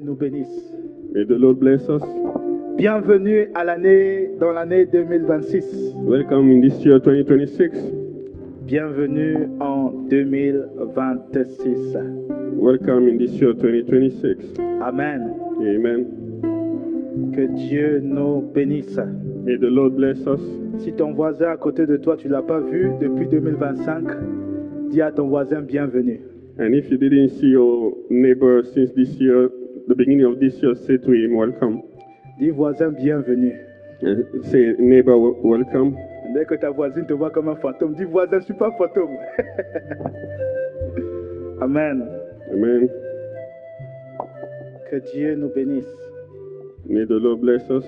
nous bénisse. May the Lord bless us. Bienvenue dans l'année 2026. Welcome in this year 2026. Bienvenue en 2026. Welcome in this year 2026. Amen. Amen. Que Dieu nous bénisse. May the Lord bless us. Si ton voisin à côté de toi, tu ne l'as pas vu depuis 2025, dis à ton voisin bienvenue. And if you didn't see your neighbor since this year, the beginning of this year, say to him, welcome. Dis voisin bienvenue. And say, neighbor, welcome. Dès que ta voisine te voit comme un fantôme, dis voisin, je ne suis pas fantôme. Amen. Amen. Que Dieu nous bénisse. May the Lord bless us.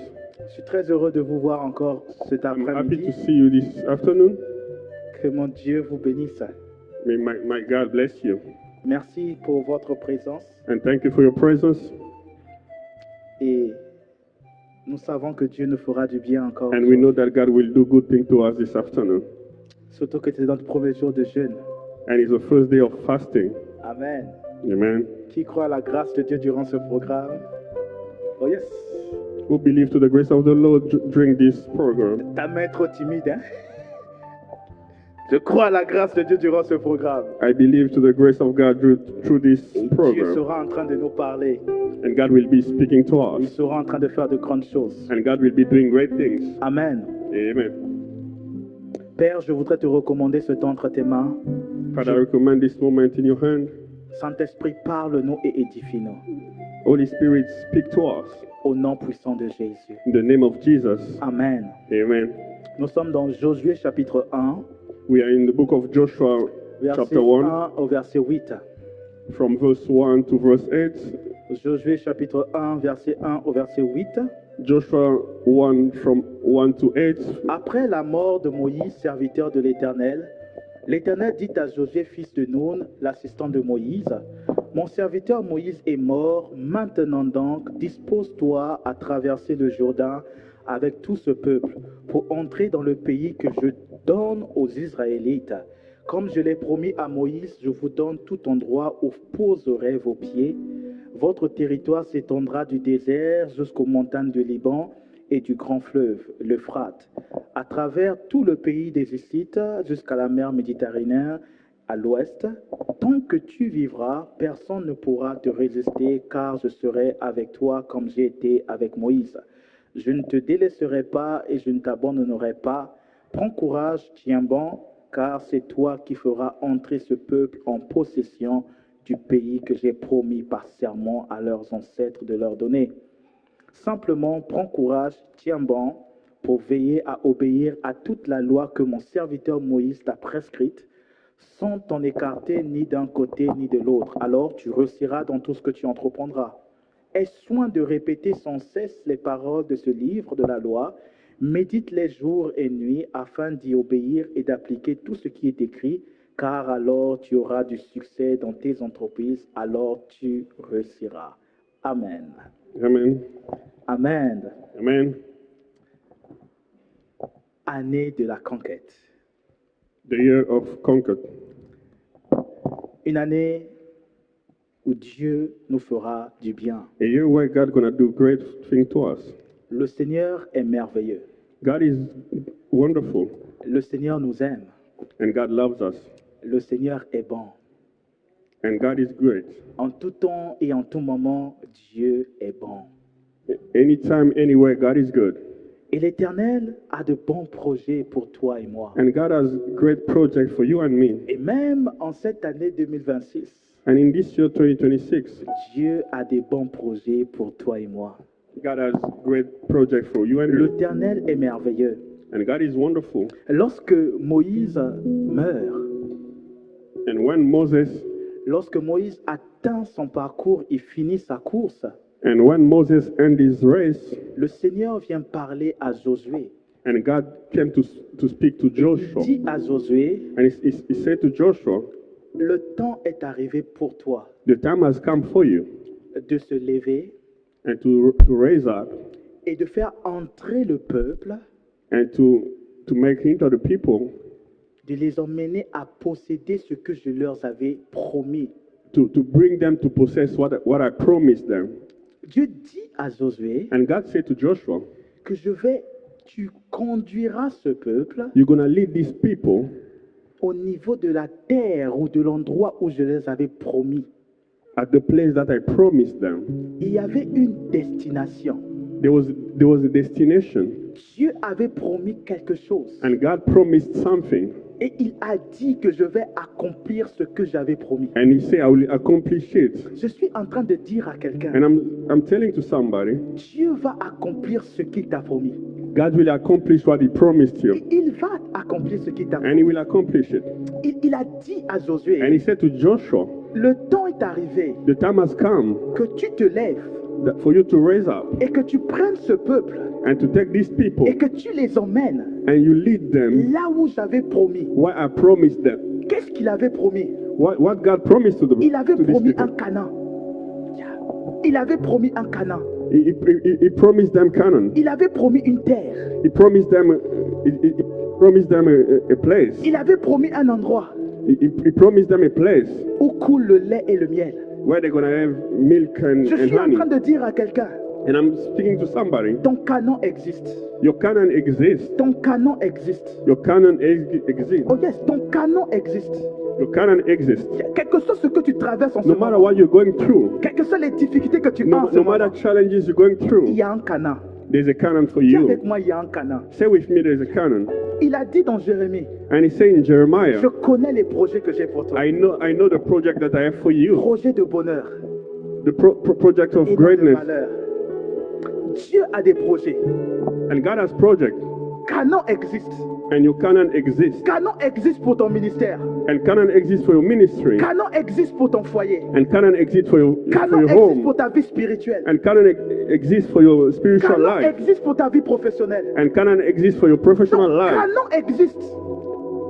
Je suis très heureux de vous voir encore cet I'm happy après-midi. to see you this afternoon. Que mon Dieu vous bénisse. May my God bless you. Merci pour votre présence. And thank you for your presence. Et nous savons que Dieu nous fera du bien encore. And we know that God will do good things to us this afternoon. Surtout que c'est notre premier jour de jeûne. And it's the first day of fasting. Amen. Amen. Qui croit à la grâce de Dieu durant ce programme? Oh yes. Who believe to the grace of the Lord during this program? Ta main est trop timide, hein? Je crois à la grâce de Dieu durant ce programme. I believe to the grace of God through this Et Dieu program. sera en train de nous parler. And God will be speaking to Il us. sera en train de faire de grandes choses. And God will be doing great things. Amen. Amen. Père, je voudrais te recommander ce temps entre tes mains. Father, I recommend this moment in your hand. Saint-Esprit, parle-nous et édifie-nous. Holy Spirit, speak to us. Au nom puissant de Jésus. In the name of Jesus. Amen. Amen. Nous sommes dans Josué chapitre 1, We are in the book of Joshua, verset chapter 1, 1 au verset 8. from verse 1 to verse 8. Josué chapitre 1, verset 1 au verset 8. Joshua 1 from 1 to 8. Après la mort de Moïse, serviteur de l'Éternel, l'Éternel dit à Josué, fils de Nun, l'assistant de Moïse, « Mon serviteur Moïse est mort, maintenant donc, dispose-toi à traverser le Jourdain avec tout ce peuple pour entrer dans le pays que je donne aux Israélites. Comme je l'ai promis à Moïse, je vous donne tout endroit où poserez vos pieds. Votre territoire s'étendra du désert jusqu'aux montagnes du Liban et du grand fleuve, l'Euphrate, à travers tout le pays des Hissites jusqu'à la mer Méditerranée à l'ouest. Tant que tu vivras, personne ne pourra te résister, car je serai avec toi comme j'ai été avec Moïse. Je ne te délaisserai pas et je ne t'abandonnerai pas. Prends courage, tiens bon, car c'est toi qui feras entrer ce peuple en possession du pays que j'ai promis par serment à leurs ancêtres de leur donner. Simplement, prends courage, tiens bon, pour veiller à obéir à toute la loi que mon serviteur Moïse t'a prescrite, sans t'en écarter ni d'un côté ni de l'autre. Alors tu réussiras dans tout ce que tu entreprendras. Aie soin de répéter sans cesse les paroles de ce livre de la loi. Médite-les jour et nuit afin d'y obéir et d'appliquer tout ce qui est écrit, car alors tu auras du succès dans tes entreprises, alors tu réussiras. Amen. Amen. Amen. Amen. Année de la conquête. The year of conquer. Une année où Dieu nous fera du bien. A year where God gonna do great thing to us. Le Seigneur est merveilleux. God is wonderful. Le Seigneur nous aime. And God loves us. Le Seigneur est bon. And God is great. En tout temps et en tout moment, Dieu est bon. Anytime, anywhere, God is good. Et l'Éternel a de bons projets pour toi et moi. And God has great projects for you and me. Et même en cette année 2026, And in this year 2026, Dieu a des bons projets pour toi et moi. God has great projects for you and me. L'Éternel est merveilleux. And God is wonderful. Lorsque Moïse meurt, And when Moses lorsque Moïse atteint son parcours et finit sa course, and when Moses ended his race, le Seigneur vient parler à Josué. and God came to speak to Il Joshua, dit à Josué, and he said to Joshua, le temps est arrivé pour toi the time has come for you, de se lever and to raise up, et de faire entrer le peuple, and to make enter the people, de les emmener à posséder ce que je leur avais promis. to bring them to possess what I promised them. Dieu dit à Josué And God said to Joshua, que tu conduiras ce peuple you're going to lead these people au niveau de la terre ou de l'endroit où je les avais promis. at the place that I promised them. Il y avait une destination. There was a destination, Dieu avait promis quelque chose. and God promised something. Et il a dit que je vais accomplir ce que j'avais promis. And He said, I will accomplish it. Je suis en train de dire à quelqu'un, And I'm telling to somebody, Dieu va accomplir ce qu'il t'a promis. God will accomplish what He promised you. Il va accomplir ce qu'il t'a And He promis. will accomplish it. Il a dit à And He Josué, said to Joshua, le temps est arrivé the time has come que tu te lèves for you to raise up et que tu prennes ce peuple and to take these people et que tu les emmènes and you lead them là où j'avais promis. what I promised them. Qu'est-ce qu'il avait promis? What God promised to them. Il avait to these promis people. un Canaan. Il avait promis un Canaan. He promised them Canaan. Il avait promis une terre. He promised them. He promised them a place. Il avait promis un endroit He promised them a place où coule le lait et le miel. where they're gonna have milk and Je suis en honey. train de dire à quelqu'un, And I'm speaking to somebody. ton Canaan existe. Your Canaan exists. Ton Canaan existe. Your Canaan exists. Oh yes, ton Canaan existe. Your Canaan exists. Quel que soit ce que tu traverses en ce No matter moment, what you're going through, quelles que soient les difficultés que tu as en ce no moment, matter challenges you're going il through, y a un Canaan. there's a Canaan for Dis you. avec moi, il y a un Canaan. Say with me, there's a Canaan. Il a dit dans Jérémie, And He said in Jeremiah, je connais les projets que j'ai pour toi. I know the project that I have for you, Projets de bonheur the project of et non de greatness. malheur. Dieu a des projets. And God has project, Canaan existe. and your Canaan exists. Canaan existe pour ton ministère. And Canaan exists for your ministry. Canaan existe pour ton foyer. And Canaan exists for your Canaan existe home. pour ta vie spirituelle. And Canaan exists for your spiritual Canaan life. existe pour ta vie professionnelle. And Canaan exists for your professional Donc, life. Canaan existe.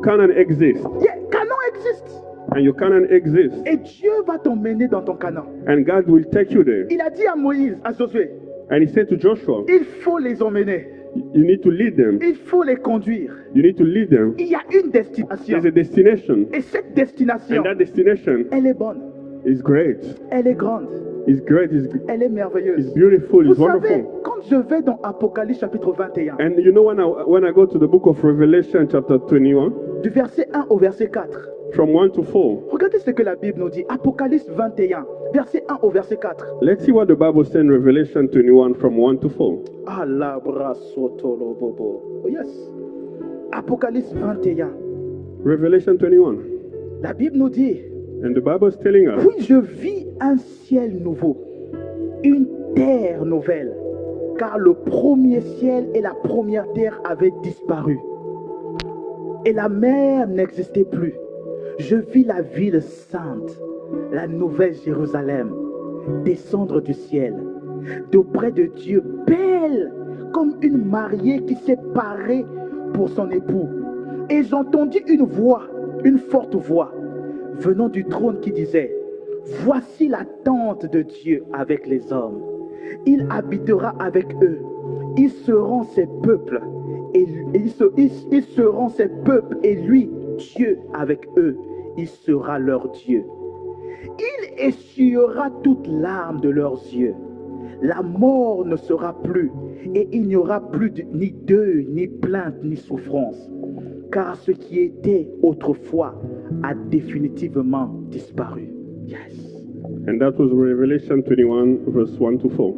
Canaan exists. Yeah, Canaan existe. And your Canaan exists. Et Dieu va t'emmener dans ton Canaan. And God will take you there. Il a dit à Moïse, à Josué, And He said to Joshua, il faut les emmener. you need to lead them. Il faut les conduire. You need to lead them. Il y a une destination. There's a destination. Et cette destination, And that destination elle est bonne. is great. Elle est grande. It's great. Elle est It's merveilleuse. beautiful. Vous It's savez, wonderful. quand je vais dans Apocalypse chapitre 21, And you know when I go to the book of Revelation chapter 21, du verset 1 au verset 4, from 1 to 4, regardez ce que la Bible nous dit. Apocalypse 21, verset 1 au verset 4. let's see what the Bible says in Revelation 21 from 1 to 4. Oh yes. Apocalypse 21. Revelation 21. La Bible nous dit, And the Bible is telling us, puis je vis un ciel nouveau, une terre nouvelle, car le premier ciel et la première terre avaient disparu. Et la mer n'existait plus. Je vis la ville sainte, la nouvelle Jérusalem, descendre du ciel, d'auprès de Dieu, belle comme une mariée qui s'est parée pour son époux. Et j'entendis une voix, une forte voix, venant du trône qui disait, voici la tente de Dieu avec les hommes. Il habitera avec eux. Ils seront ses peuples. Et ils seront ses peuples. Et lui, Dieu avec eux, il sera leur Dieu. Il essuiera toute larme de leurs yeux. La mort ne sera plus. Et il n'y aura plus ni deuil, ni plainte, ni souffrance. Car ce qui était autrefois a définitivement disparu. Yes. and that was Revelation 21, verse 1 to 4.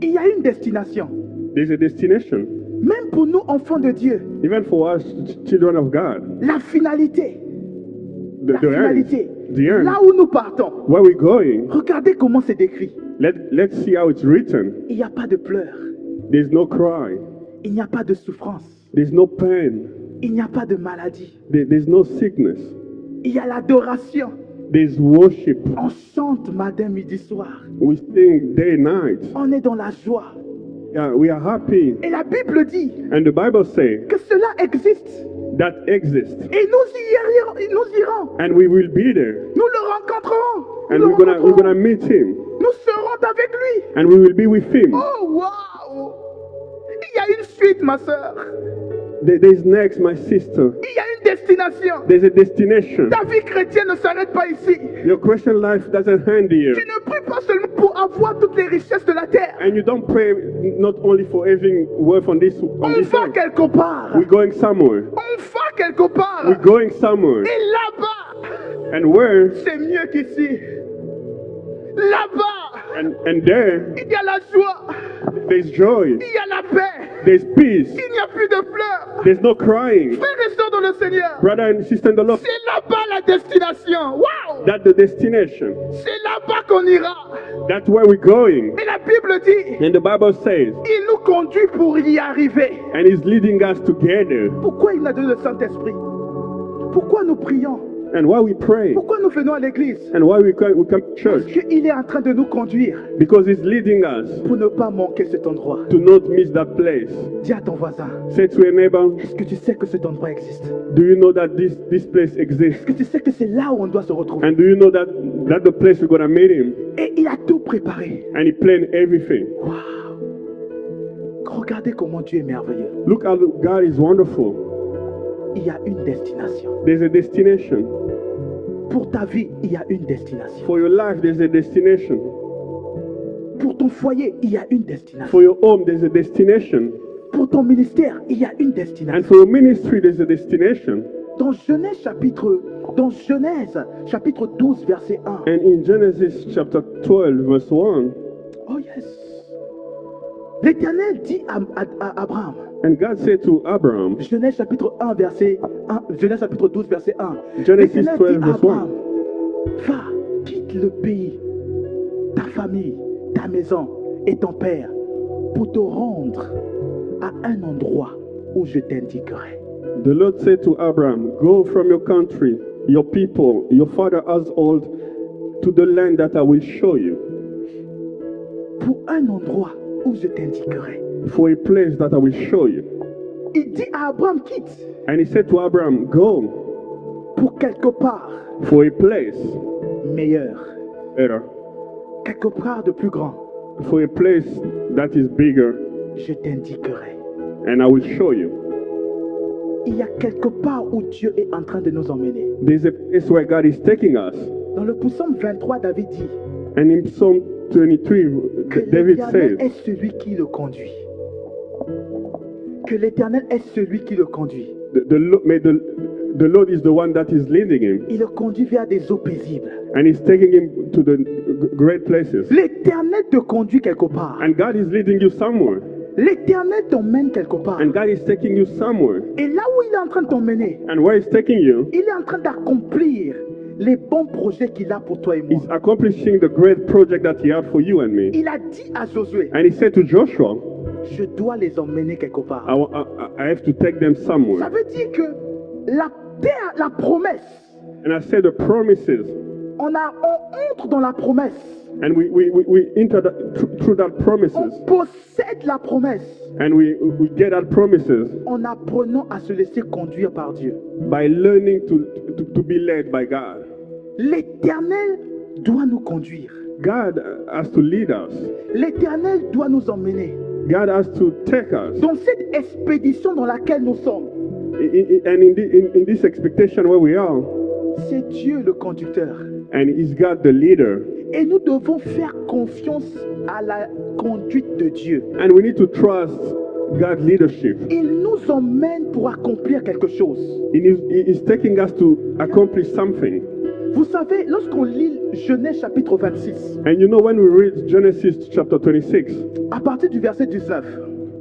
Il y a une destination. There's a destination, Même pour nous, enfants de Dieu, even for us, children of God. la finalité. The La end. finalité. The end. Là où nous partons. Where we're going, Regardez comment c'est décrit. let's see how it's written. Il n'y a pas de pleurs. There's no cry. Il n'y a pas de souffrance. There's no pain. Il n'y a pas de maladie. There's no sickness. Il y a l'adoration. There's worship. On chante matin, midi, soir. We sing day and night. On est dans la joie. Yeah, we are happy. Et la Bible dit And the Bible says que cela existe. that exists. Et nous irons. And we will be there. Nous le rencontrerons. And Nous le we're rencontrerons. gonna meet him. Nous serons avec lui. And we will be with him. Oh, wow. Il y a une suite, ma soeur. There's next, my sister. Il y a une destination. There's a destination. Ta vie chrétienne ne s'arrête pas ici. Your Christian life doesn't end here. Tu ne pries pas seulement pour avoir toutes les richesses de la terre. And you don't pray not only for having wealth on this On earth. va quelque part. We're going somewhere. On va quelque part. We're going somewhere. Et là-bas, And where? c'est mieux qu'ici. Là-bas, And there, il y a la joie, there's joy. il y a la paix, There's peace. il n'y a plus de pleurs. There's no crying. Frères et sœurs dans le Seigneur, Brother and sister in the Lord, c'est là-bas la destination. Waouh! that's the destination. C'est là-bas qu'on ira. That's where we're going. Et la Bible dit, And the Bible says, il nous conduit pour y arriver. and He's leading us together. Pourquoi il nous a donné le Saint-Esprit? Pourquoi nous prions? And why we pray. Pourquoi nous venons à l'église? And why we come to Parce church. qu'il est en train de nous conduire Because He's leading us pour ne pas manquer cet endroit. to not miss that place. Dis à ton voisin, Say to a neighbor, est-ce que tu sais que cet endroit existe? do you know that this place exists? Est-ce que tu sais que c'est là où on doit se retrouver? And do you know that that's the place we're going to meet Him? Et il a tout préparé. And He planned everything. Waouh! Regardez comment Dieu est merveilleux. Look how God is wonderful. Il y a une destination. There's a destination. Pour ta vie, il y a une destination. For your life, there's a destination. Pour ton foyer, il y a une For destination. your home, there's a destination. Pour ton ministère, il y a une And destination. for your ministry, there's a destination. Dans Genèse chapitre 12, verset 1. And in Genesis chapter 12, verse 1, Oh yes. L'Éternel dit à Abraham, and God said to Abraham, Genèse chapitre 1, verset 1, Genèse chapitre 12, verset 1. Genesis L'Éternel 12, dit à verse 1. Abraham, va, quitte le pays, ta famille, ta maison et ton père, pour te rendre à un endroit où je t'indiquerai. The Lord said to Abraham, go from your country, your people, your father's household, to the land that I will show you, Pour un endroit où je t'indiquerai. for a place that I will show you. Il dit à Abraham, quitte And He said to Abraham, go pour quelque part for a place meilleur, better, quelque part de plus grand. for a place that is bigger, Je t'indiquerai. and I will show you. Il y a quelque part où Dieu est en train de nous emmener. There's a place where God is taking us. Dans le psaume 23, David dit And in Psalm 23, que David l'Éternel says, est celui qui le conduit. Que l'Éternel est celui qui le conduit. the Lord is the one that is leading him, Il le conduit vers des eaux paisibles. and He's taking him to the great places. L'Éternel te conduit quelque part. And God is leading you somewhere. L'Éternel t'emmène quelque part. And God is taking you somewhere. Et là où il est en train de t'emmener, And where He's taking you, il est en train d'accomplir les bons projets qu'il a pour toi et moi. He's accomplishing the great project that He had for you and me. Il a dit à Josué, And He said to Joshua, je dois les emmener quelque part. I have to take them Ça somewhere. veut dire que la terre, la promesse, And I said the promises. on entre dans la promesse. And we enter through that On promises. possède la promesse And we get that promises en apprenant à se laisser conduire par Dieu. by learning to be led by God. L'Éternel doit nous conduire. God has to lead us. L'Éternel doit nous emmener God has to take us. dans cette expédition dans laquelle nous sommes. And in this expectation where we are, C'est Dieu le conducteur. and He's God the leader. Et nous devons faire confiance à la conduite de Dieu. And we need to trust God's leadership. Il nous emmène pour accomplir quelque chose. He is taking us to accomplish something. Vous savez, lorsqu'on lit Genèse chapitre 26, And you know, when we read Genesis chapter 26, à partir du verset 19,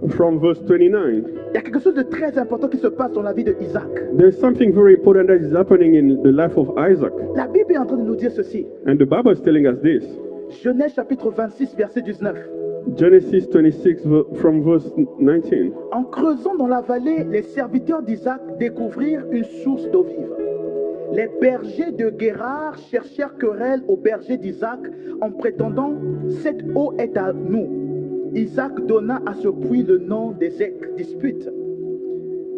from verse 29, il y a quelque chose de très important qui se passe dans la vie de Isaac. there's something very important that is happening in the life of Isaac. La Bible est en train de nous dire ceci. And the Bible is telling us this. Genèse chapitre 26, verset 19. Genesis 26 from verse 19. En creusant dans la vallée, les serviteurs d'Isaac découvrirent une source d'eau vive. Les bergers de Guérar cherchèrent querelle aux bergers d'Isaac en prétendant « Cette eau est à nous ». Isaac donna à ce puits le nom d'Ézek, dispute,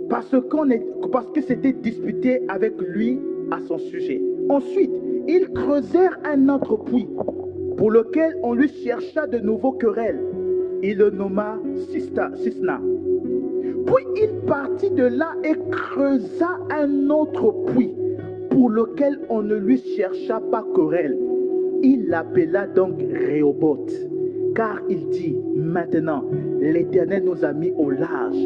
parce que c'était disputé avec lui à son sujet. Ensuite, ils creusèrent un autre puits, pour lequel on lui chercha de nouveaux querelles. Il le nomma Sisna. Puis il partit de là et creusa un autre puits, pour lequel on ne lui chercha pas querelle. Il l'appela donc Rehoboth, car il dit, maintenant, l'Éternel nous a mis au large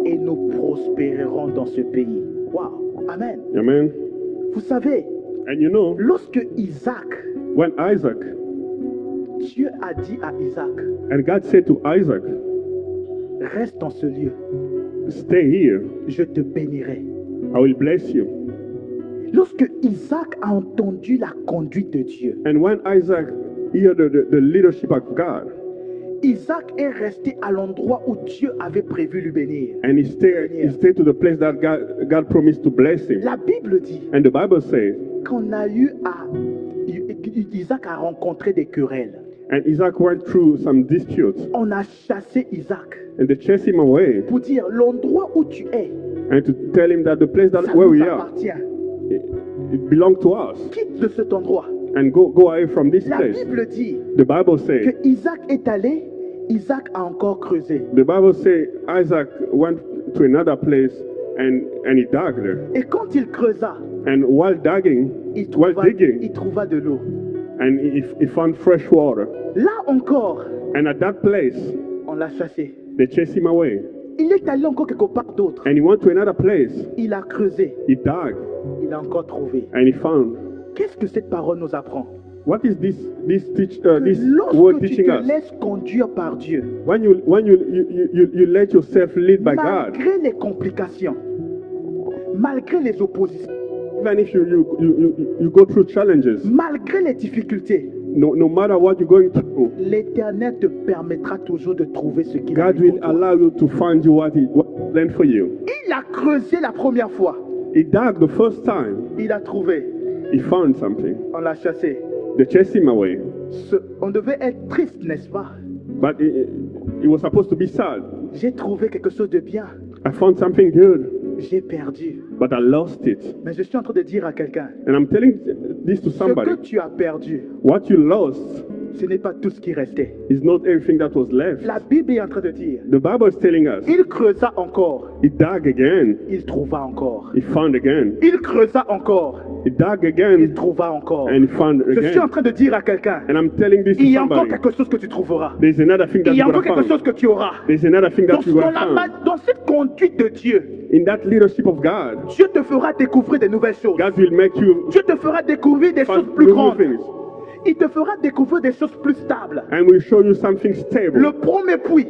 et nous prospérerons dans ce pays. Wow, Amen. Amen. Vous savez, And you know, lorsque Isaac, when Isaac, Dieu a dit à Isaac, and God said to Isaac, reste dans ce lieu, stay here, je te bénirai. I will bless you. Lorsque Isaac a entendu la conduite de Dieu, And when Isaac heard the leadership of God, Isaac est resté à l'endroit où Dieu avait prévu lui bénir. and he stayed to the place that God promised to bless him. La Bible dit And the Bible says, Isaac a rencontré des querelles. and Isaac went through some disputes, On a chassé Isaac and they chased him away, pour dire l'endroit où tu es, and to tell him that the place ça that where nous we are, appartient. it belonged to us, Quitte de cet endroit. and go away from this La place. Bible dit The Bible que says, Isaac est allé, Isaac a encore creusé. the Bible says Isaac went to another place and he dug there. Et quand il creusa, And while digging, il while trouva, digging, il trouva de l'eau. and he found fresh water. Là encore, And at that place, on l'a chassé. they chased him away. Il est allé encore quelque part d'autre. And he went to another place. Il a creusé. He dug Il a encore trouvé. and he found. Qu'est-ce que cette parole nous apprend? What is this this Lorsque word tu teaching te us? laisses conduire par Dieu, When you let yourself lead by God, malgré les complications, malgré les oppositions, even if you go through challenges, malgré les difficultés, no matter what you're going through, l'Éternel te permettra toujours de trouver ce qu'il a God fait will pour toi. allow you to find you what He planned for you. Il a creusé la première fois. He dug the first time. Il a trouvé. He found something. On l'a chassé. They chased him away, On devait être triste, n'est-ce pas? but he was supposed to be sad. J'ai trouvé quelque chose de bien. I found something good, J'ai perdu. but I lost it. Mais je suis en train de dire à quelqu'un, And I'm telling this to ce somebody. que tu as perdu, What you lost ce n'est pas tout ce qui restait. is not everything that was left. La Bible est en train de dire, The Bible is telling us, il creusa encore, he dug again, il trouva encore. he found again. Il creusa encore, He dug il again, trouva encore. and he found Je suis en again. train de dire à quelqu'un, And I'm telling this to il y a encore somebody. quelque chose que tu trouveras. There's another thing that Il y a you're encore going quelque to chose find. que tu auras. There's another thing that you're going to find. Dans cette conduite de Dieu, In that leadership of God, Dieu te fera découvrir des nouvelles choses. God will make you Dieu te fera découvrir des choses find plus new grandes. things, Il te fera découvrir des choses plus stables. and will show you something stable. Le premier puits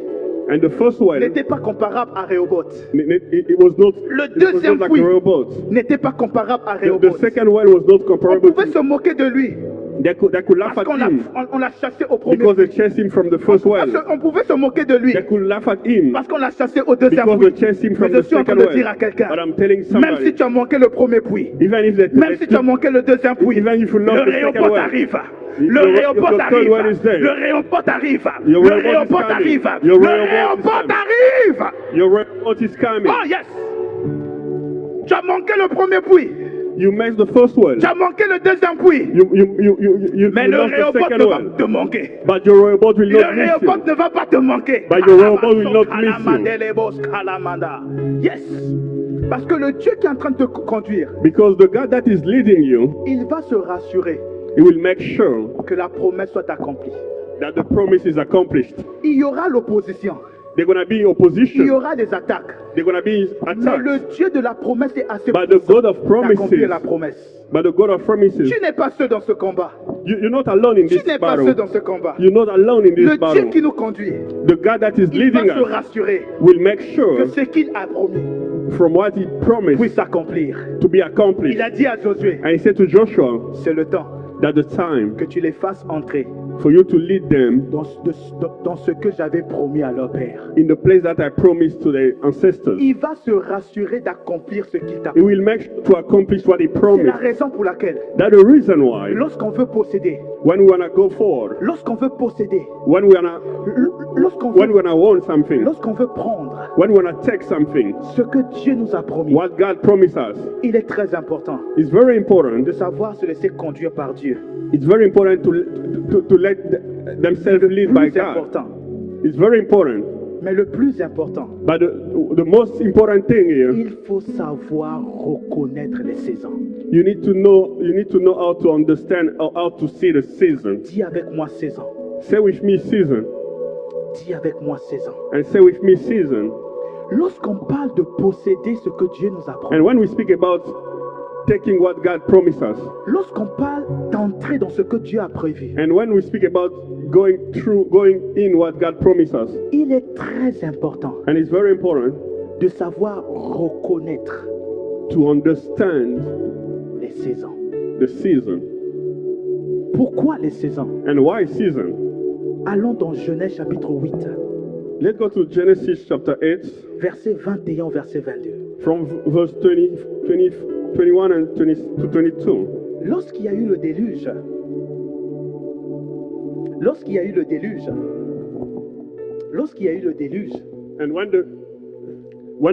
And the first one, n'était pas comparable à Rehoboth. it was not. Le It was deuxième not like puits a robot. n'était pas comparable à The Rehoboth. second one was not On comparable. pouvait se moquer de lui They could laugh parce at qu'on l'a him on l'a chassé au premier because they puits. chased him from the first well. On pouvait se moquer de lui They could laugh at him parce qu'on l'a chassé au deuxième because puits. they chased him Mais from je the suis en train second de dire à well. quelqu'un, But I'm telling même si somebody, tu as manqué le premier puits, even if même si tu as manqué le deuxième puits, even if you le lost the second Rehoboth well, arrive. your- Le your Rehoboth third arrive. one is there. Le Rehoboth arrive. Your Le Rehoboth is Rehoboth coming. arrive. Your Le Rehoboth is Rehoboth coming. arrive. your robot is coming. Oh yes. Tu as manqué le premier puits. You missed the first well. Tu as manqué le deuxième puits. Mais You le lost the Rehoboth second ne va well. te manquer. But your robot will Le not miss you. Rehoboth ne va pas te manquer. But your Rehoboth will not miss you. Yes. Parce que le Dieu qui est en train de te conduire, Because the God that is leading you, il va se rassurer He will make sure que la promesse soit accomplie. that the promise is accomplished. Il y aura l'opposition. They're going to be Il y opposition. aura des attaques. They're going to be Mais attacked. le Dieu de la promesse est assez But the puissant God of d'accomplir promises, la promesse. but the God of promises, Tu n'es pas seul dans ce combat. you're not alone in Tu this n'es pas seul battle. dans ce combat. You're not alone in Le this Dieu battle. qui nous conduit, The God that is il va leading se us rassurer will make que sure ce qu'il a promis from what He promised puisse s'accomplir. to be accomplished. Il a dit à Josué, And He said to Joshua c'est le temps that the time que tu les fasses entrer for you to lead them dans ce que j'avais promis à leur père. in the place that I promised to their ancestors. Il va se rassurer d'accomplir ce qu'il t'a He promis. will make sure to accomplish what He C'est la promised. raison pour laquelle, That's the reason why lorsqu'on veut posséder, when we wanna go forward, lorsqu'on veut posséder, when we wanna lorsqu'on when we veut, wanna want something, lorsqu'on veut prendre when we wanna take something, ce que Dieu nous a promis, what God promised us, il est très important it's very important. de savoir se laisser conduire par Dieu. It's very important to let themselves lead by Plus God. important, It's very important. Mais le plus important, But the most important thing here, il faut savoir reconnaître les saisons. you need to know how to understand how to see the season. Dis avec moi saison. Say with me season. Dis avec moi saison. And say with me season. Lorsqu'on parle de posséder ce que Dieu nous a promis, And when we speak about taking what God promised us, lorsqu'on parle d'entrer dans ce que Dieu a prévu, and when we speak about going in what God promised us, il est très important and it's very important de savoir reconnaître to understand les saisons. the season. Pourquoi les saisons? And why season? Allons dans Genèse chapitre 8, Let's go to Genesis chapter 8, verset 21 au verset 22. from verse 21 and 20 to 22. Lorsqu'il y a eu le déluge, lorsqu'il y a eu le déluge, And when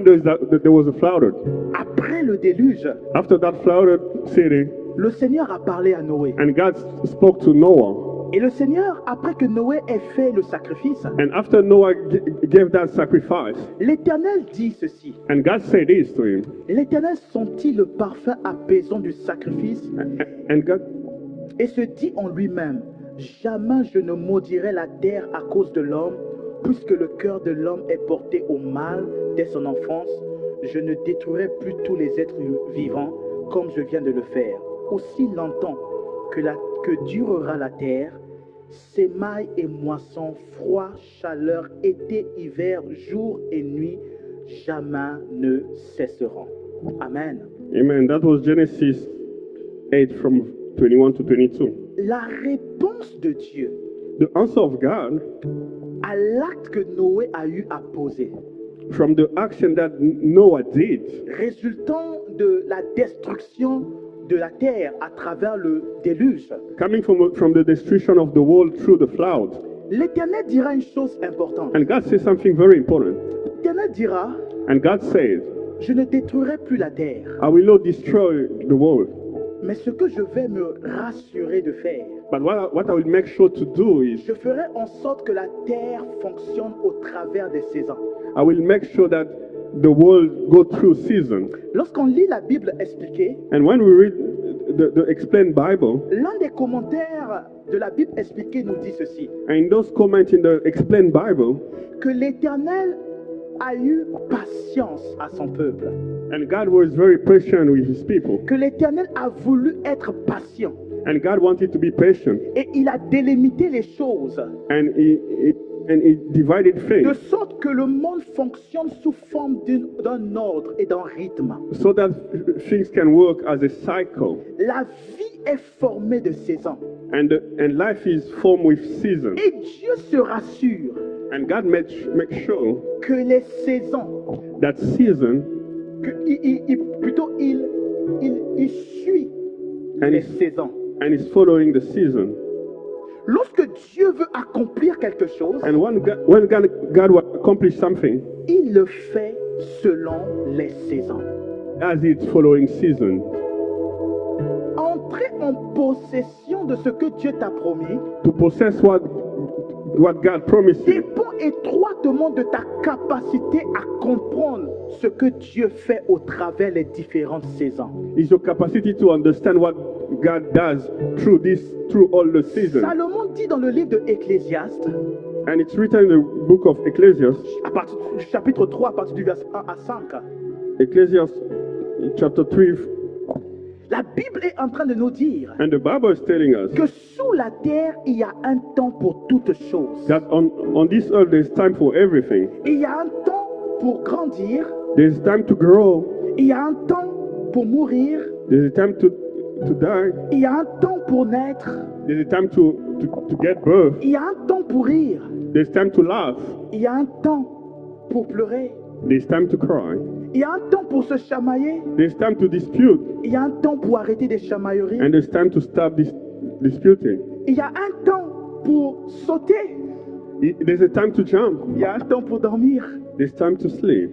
there was a flood, après le déluge, after that flooded city, le Seigneur a parlé à Noé. and God spoke to Noah. Et le Seigneur, après que Noé ait fait le sacrifice, And after Noah gave that sacrifice, l'Éternel dit ceci. and God said this to him, L'Éternel sentit le parfum apaisant du sacrifice and God, et se dit en lui-même, jamais je ne maudirai la terre à cause de l'homme, puisque le cœur de l'homme est porté au mal dès son enfance. Je ne détruirai plus tous les êtres vivants comme je viens de le faire. Aussi longtemps que durera la terre, sémailles et moissons, froid, chaleur, été, hiver, jour et nuit, jamais ne cesseront. Amen. Amen. That was Genesis 8 from 21 to 22. La réponse de Dieu The answer of God à l'acte que Noé a eu à poser, from the action that Noah did, résultant de la destruction de la terre à travers le déluge. coming from the destruction of the world through the flood. L'Éternel dira une chose importante. And God said something very important. L'Éternel dira, And God said, je ne détruirai plus la terre, I will not destroy the world. mais ce que je vais me rassurer de faire, But what I will make sure to do is, je ferai en sorte que la terre fonctionne au travers des saisons. I will make sure that the world go through season. Lorsqu'on lit la Bible expliquée, And when we read the explained Bible, l'un des commentaires de la Bible expliquée nous dit ceci, and in those comments in the explained Bible, que l'Éternel a eu patience à son peuple, and God was very patient with his people, que l'Éternel a voulu être patient and God wanted to be patient, et il a délimité les choses and he divided de things sorte que le monde fonctionne sous forme d'un ordre et d'un rythme. so that things can work as a cycle, La vie est formée de saisons and life is formed with seasons, et Dieu se rassure and God makes sure que les saisons, that season, il suit and les is saisons. following the season. Lorsque Dieu veut accomplir quelque chose, And when God will accomplish something, il le fait selon les saisons. as it's following season. Entrer en possession de ce que Dieu t'a promis To possess what God promised you dépend étroitement de ta capacité à comprendre ce que Dieu fait au travers les différentes saisons. is your capacity to understand what God does through all the seasons. Salomon dit dans le livre de Ecclésiaste, And it's written in the book of Ecclesiastes, à partir du chapitre 3, à partir du verset 1 à 5, Ecclesiastes chapter 3, la Bible est en train de nous dire and the Bible is telling us que sous la terre, il y a un temps pour toutes choses. that on this earth there's time for everything. Il y a un temps pour grandir, There's time to grow, il y a un temps pour mourir, there's a time to die, il y a un temps pour naître, there's a time to get birth, il y a un temps pour rire, there's time to laugh, il y a un temps pour pleurer, there's time to cry, il y a un temps pour se chamailler, there's time to dispute, il y a un temps pour arrêter des chamailleries, and there's time to stop disputing. il y a un temps pour sauter, There's a time to jump, il y a un temps pour dormir. there's time to sleep.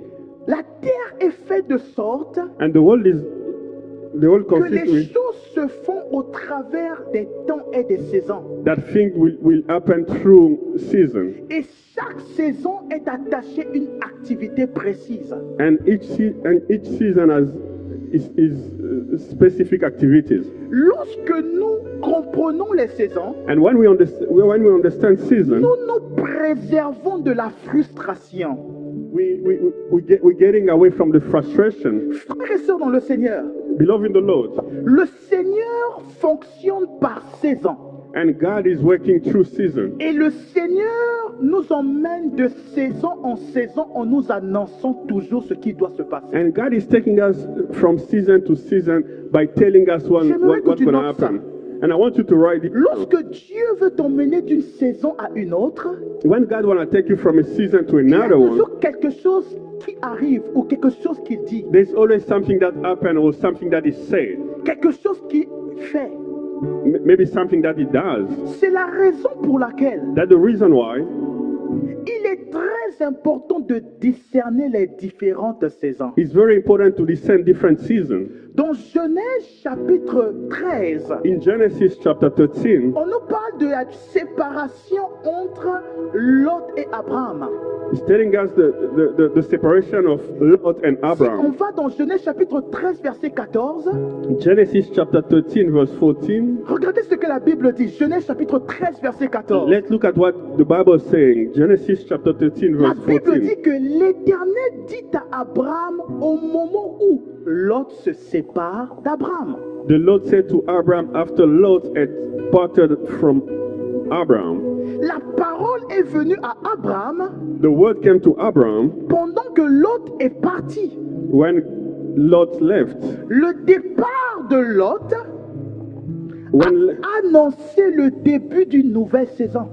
La terre est faite de sorte And the world que les consists with choses se font au travers des temps et des saisons. That thing will happen through season. Et chaque saison est attachée à une activité précise. And each season has specific activities. Lorsque nous comprenons les saisons, And when we understand season, nous nous préservons de la frustration. we're getting away from the frustration. Frères et sœurs dans le Seigneur, Beloved in the Lord, le Seigneur fonctionne par saison. and God is working through season. Et le Seigneur nous emmène de saison en saison en nous annonçant toujours ce qui doit se passer. And God is taking us from season to season by telling us what's J'aimerais que going tu to notes ça. happen. And I want you to write it down. Lorsque Dieu veut t'emmener d'une saison à une autre, When God want to take you from a season to il y a another one, toujours quelque chose qui arrive ou quelque chose qu'il dit, there's always something that happened or something that is said. quelque chose qu'il fait. Maybe something that he does. C'est la raison pour laquelle That's the reason why il est très important de discerner les différentes saisons. it's very important to discern different seasons. Dans Genèse chapitre 13, In Genesis chapter 13, on nous parle de la séparation entre Lot et Abraham. it's telling us the separation of Lot and Si on Abraham. va dans Genèse chapitre 13, verset 14, Genesis chapter 13, verse 14. regardez ce que la Bible dit. Genèse chapitre 13, verset 14. Let's look at what the Bible is saying. Genesis chapter 13, La verse Bible 14. dit que l'Éternel dit à Abraham au moment où Lot se sépare d'Abraham. The Lord said to Abraham after Lot had parted from Abraham. La parole est venue à Abraham The word came to Abraham pendant que Lot est parti. when Lot left. Le départ de Lot When a annoncé le début d'une nouvelle saison.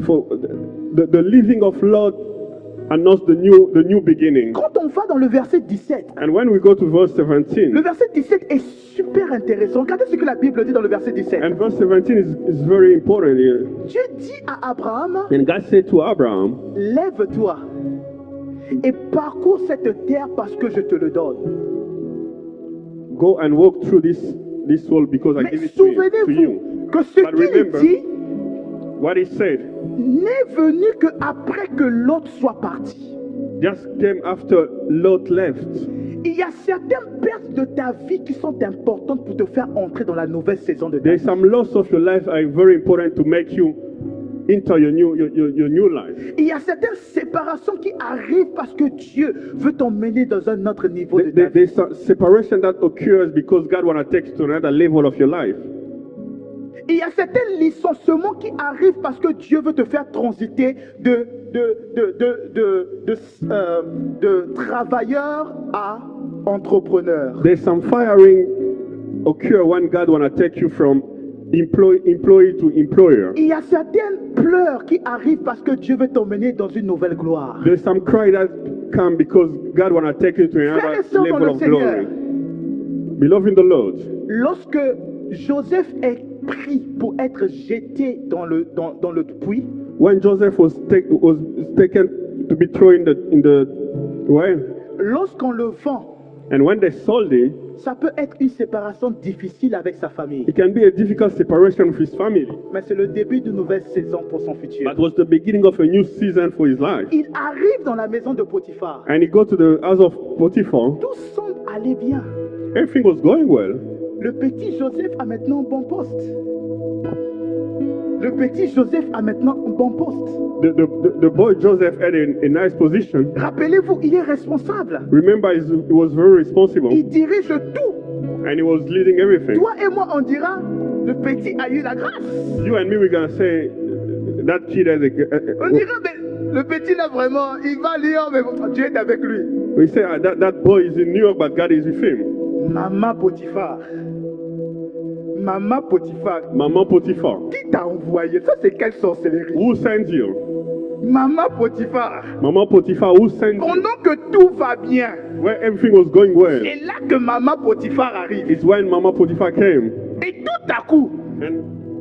for the leaving of Lot announced the new beginning. Quand on va dans le verset 17, And when we go to verse 17, le verset 17 est super intéressant. Regardez ce que la Bible dit dans le verset 17. and verse 17 is very important here. Dieu dit à Abraham, And God said to Abraham, lève-toi et parcours cette terre parce que je te le donne. go and walk through this world because I Mais give it to souvenez-vous you. que ce But qu'il remember, dit what he said n'est venu qu'après que l'autre soit parti. just came after Lot left. Il y a certaines pertes de ta vie qui sont importantes pour te faire entrer dans la nouvelle saison de ta There's vie. some loss of your life are very important to make you enter your new life. Il y a certaines séparations qui arrivent parce que Dieu veut t'emmener dans un autre niveau de ta vie. There's a separation that occurs because God want to take you to another level of your life. Il y a certains licenciements qui arrivent parce que Dieu veut te faire transiter de travailleur à entrepreneur. There's some firing occur when God want to take you from employee to employer. Il y a certaines pleurs qui arrivent parce que Dieu veut t'emmener dans une nouvelle gloire. There's some cry that come because God want to take you to Frères another et sœurs dans level le of Seigneur, glory. Beloved in the Lord, lorsque Joseph est pris pour être jeté dans le puits, when Joseph was taken to be thrown in the well, lorsqu'on le vend, and when they sold it, ça peut être une séparation difficile avec sa famille. it can be a difficult separation with his family. Mais c'est le début d'une nouvelle saison pour son futur. But it was the beginning of a new season for his life. Il arrive dans la maison de Potiphar. And he go to the house of Potiphar. Tout semble aller bien. Everything was going well. Le petit Joseph a maintenant un bon poste. Le petit Joseph a maintenant un bon poste. The boy Joseph had a nice position. Rappelez-vous, il est responsable. Remember, he was very responsible. Il dirige tout. And he was leading everything. Toi et moi, on dira, le petit a eu la grâce. You and me, we're going to say, that kid has On dira, mais le petit là vraiment, il va à Lyon, mais Dieu est avec lui. we say, that boy is in New York, but God is with him. Maman Potiphar. Maman Potiphar. Maman Potiphar. Qui t'a envoyé? Ça, c'est quelle sorcellerie? Who sent you? Maman Potiphar. Maman Potiphar, who sent you? Pendant que tout va bien, Where everything was going well. c'est là que Maman Potiphar arrive. It's when Maman Potiphar came. Et tout à coup,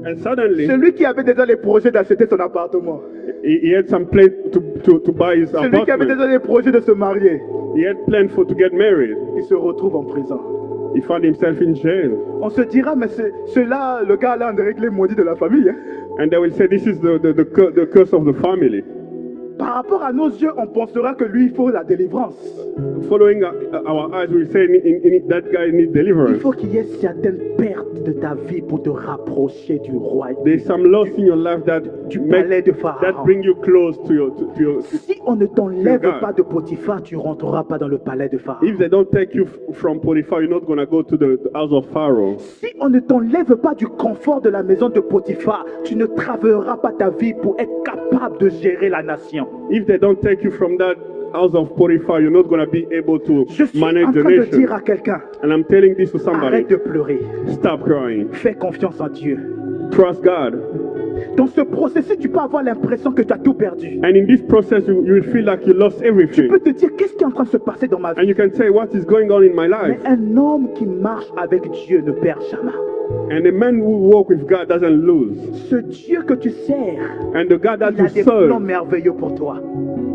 And suddenly, celui qui avait déjà les projets d'acheter son appartement, he had some plan to buy his celui qui avait apartment. déjà les projets de se marier, He had planned to get married. il se retrouve en prison. He found himself in jail. On se dira, mais c'est là, le gars là, on dirait que les maudits de la famille. Hein. And they will say, this is the curse of the family. Par rapport à nos yeux, on pensera que lui, il faut la délivrance. Following our eyes, we will say that guy needs Il deliverance. faut qu'il y ait certaines pertes de ta vie pour te rapprocher du roi. There's some loss in your life that Du palais de Pharaon. that bring you close to your. Si on ne t'enlève God. pas de Potiphar, tu ne rentreras pas dans le palais de Pharaon. If they don't take you from Potiphar, you're not going to go to the house of Pharaoh. Si on ne t'enlève pas du confort de la maison de Potiphar, tu ne travailleras pas ta vie pour être capable de gérer la nation. If they don't take you from that house of Potiphar, you're not going to be able to Je suis manage en the train de nation. dire à quelqu'un, And I'm telling this to somebody. arrête de pleurer, Stop crying. fais confiance en Dieu. Trust God. Dans ce processus, tu peux avoir l'impression que tu as tout perdu. And in this process, you will feel like you lost Tu everything. peux te dire, qu'est-ce qui est en train de se passer dans ma And vie? you can say, what is going on in my Mais life? un homme qui marche avec Dieu ne perd jamais. And the man who walk with God doesn't lose. Ce Dieu que tu sers, And the God that il a you des plans serve merveilleux pour toi.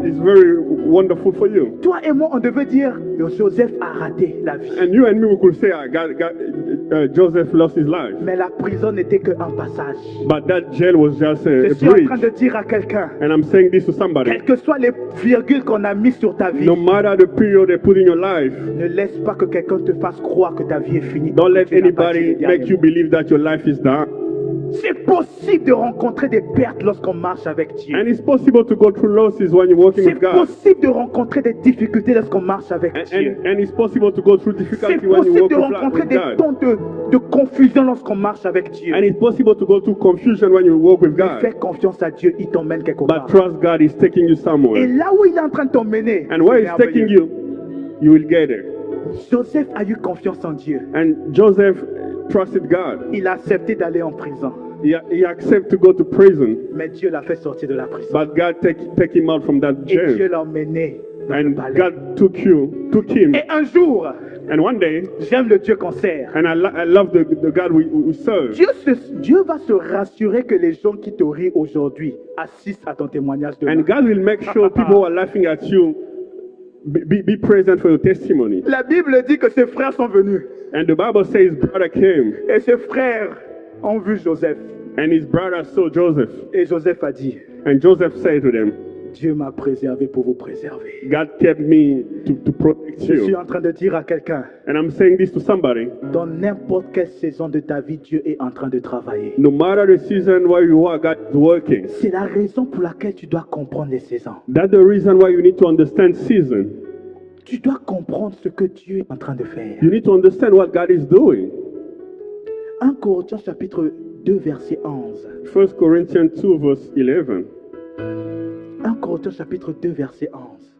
is very wonderful for you. Toi et moi, on devait dire, Joseph a raté la vie. And you and me, we could say, Joseph lost his life. Mais la prison n'était qu'un passage. But that jail was just Je a suis en train bridge. de dire à quelqu'un, And I'm saying this to somebody. quelles que soient les virgules qu'on a mises sur ta vie, No matter the period they put in your life, ne laisse pas que quelqu'un te fasse croire que ta vie est finie. don't let Tu n'as pas dit anybody le dernier make you mot. believe that your life is done. C'est possible de rencontrer des pertes lorsqu'on marche avec Dieu. And it's possible to go through losses when you're walking C'est with God. possible de rencontrer des difficultés lorsqu'on marche avec Dieu. And it's possible to go through C'est difficulty when you possible walk de with rencontrer with des God. temps de confusion lorsqu'on marche avec Dieu. And it's possible to go through confusion when you walk with Mais fais God. confiance à Dieu, il t'emmène quelque part. But trust God is taking you Et somewhere. là où il est en train de t'emmener, And where c'est He's taking merveilleux. you will get there. Joseph a eu confiance en Dieu. And Joseph trusted God. Il a accepté d'aller en prison. He accepted to go to prison. Mais Dieu l'a fait sortir de la prison. But God take him out from that Et Dieu jail. l'a emmené dans le And palais. God took him. Et un jour, And one day, j'aime le Dieu qu'on sert. and I love the God we serve. Dieu va se rassurer que les gens qui te rient aujourd'hui assistent à ton témoignage de And God will make sure people who are laughing at you be present for your testimony. La Bible dit que ses frères sont venus. And the Bible says brother came, Et ses frères ont vu Joseph. and his brother saw Joseph. Et Joseph a dit, And Joseph said to them, Dieu m'a préservé pour vous préserver. God kept me to protect Je suis you. en train de dire à quelqu'un, And I'm saying this to somebody. dans n'importe quelle saison de ta vie, Dieu est en train de travailler. No matter the season where you are, God is working. C'est la raison pour laquelle tu dois comprendre les saisons. That's the reason why you need to understand season. Tu dois comprendre ce que Dieu est en train de faire. You need to understand what God is doing. 1 Corinthiens chapitre 2 verset 11. 1 Corinthians 2 verse 11. 1 Corinthiens chapitre 2 verset 11.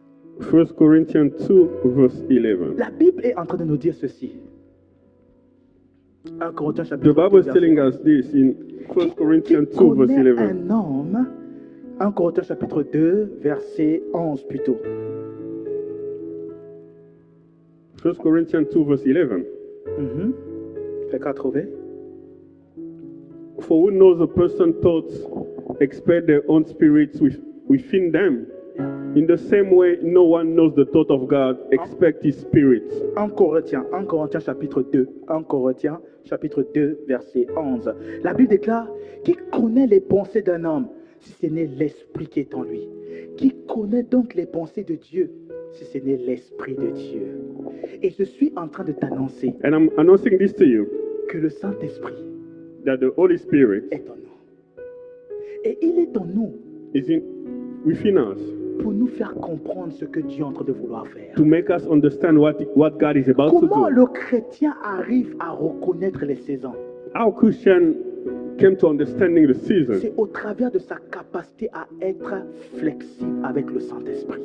1 Corinthians 2 verse 11. La Bible est en train de nous dire ceci. 1 Corinthiens The chapitre 2 Bible is verset telling us this in 1 Corinthians 2 verse connaît 11. un homme, 1 Corinthiens chapitre 2 verset 11 plutôt. 1 Corinthians 2 verse 11. Fait 80. For who knows a person's thoughts expect their own spirits within them? In the same way, no one knows the thought of God except his spirit. 1 Corinthiens chapitre 2. 1 Corinthiens chapitre 2 verset 11. La Bible déclare, qui connaît les pensées d'un homme si ce n'est l'esprit qui est en lui? Qui connaît donc les pensées de Dieu si ce n'est l'esprit de Dieu? Et je suis en train de t'annoncer And I'm announcing this to you que le Saint-Esprit that the Holy Spirit est en nous. Et il est en nous is within us pour nous faire comprendre ce que Dieu est en train de vouloir faire. to make us understand what God is about to Comment do. le chrétien arrive à reconnaître les saisons? How Christian came to understanding the season C'est au travers de sa capacité à être flexible avec le Saint-Esprit.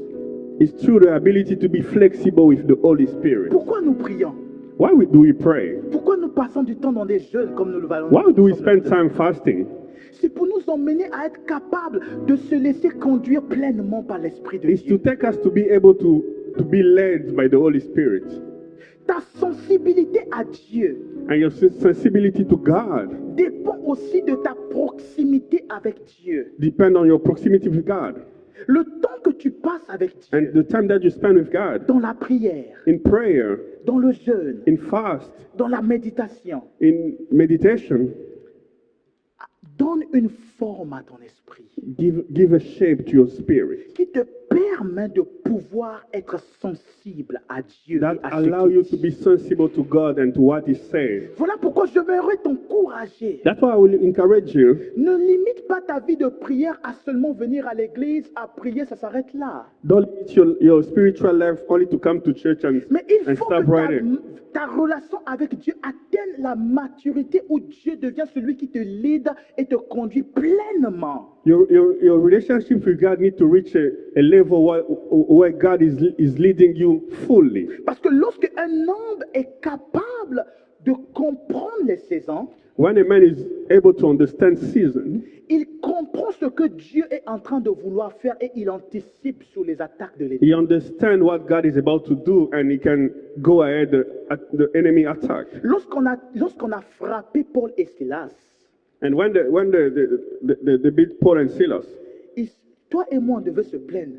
is through the ability to be flexible with the Holy Spirit. Pourquoi nous prions? Why do we pray? Pourquoi nous passons du temps dans des jeûnes comme nous le valons? Why do we spend time fasting? C'est pour nous emmener à être capables de se laisser conduire pleinement par l'Esprit de It's to Dieu. take us to be able to be led by the Holy Spirit. Ta sensibilité à Dieu And your sensibility to God dépend aussi de ta proximité avec Dieu. depend on your proximity with God. Le temps que tu passes avec And Dieu, the time that you spend with God dans la prière, in prayer, dans le jeûne, in fast, dans la méditation, in meditation, donne une forme à ton esprit give a shape to your spirit qui te permet de pouvoir être sensible à Dieu that et à ce allow qu'il you to dit. be sensible to God and to what He says. Voilà pourquoi je voudrais t'encourager. That's why I will encourage you. Ne limite pas ta vie de prière à seulement venir à l'église, à prier, ça s'arrête là. Don't limit your spiritual life only to come to church Mais il and faut que stop right there. ta relation avec Dieu atteigne la maturité où Dieu devient celui qui te lead et te conduit pleinement. Your relationship with God needs to reach a level where God is leading you fully. Parce que lorsque un homme est capable de comprendre les saisons, When a man is able to understand season, il comprend ce que Dieu est en train de vouloir faire et il anticipe sur les attaques de he l'ennemi. understands what God is about to do and he can go ahead at the enemy attack. Lorsqu'on a frappé Paul et Silas, And when they beat Paul and Silas, toi et moi, on devait se plaindre.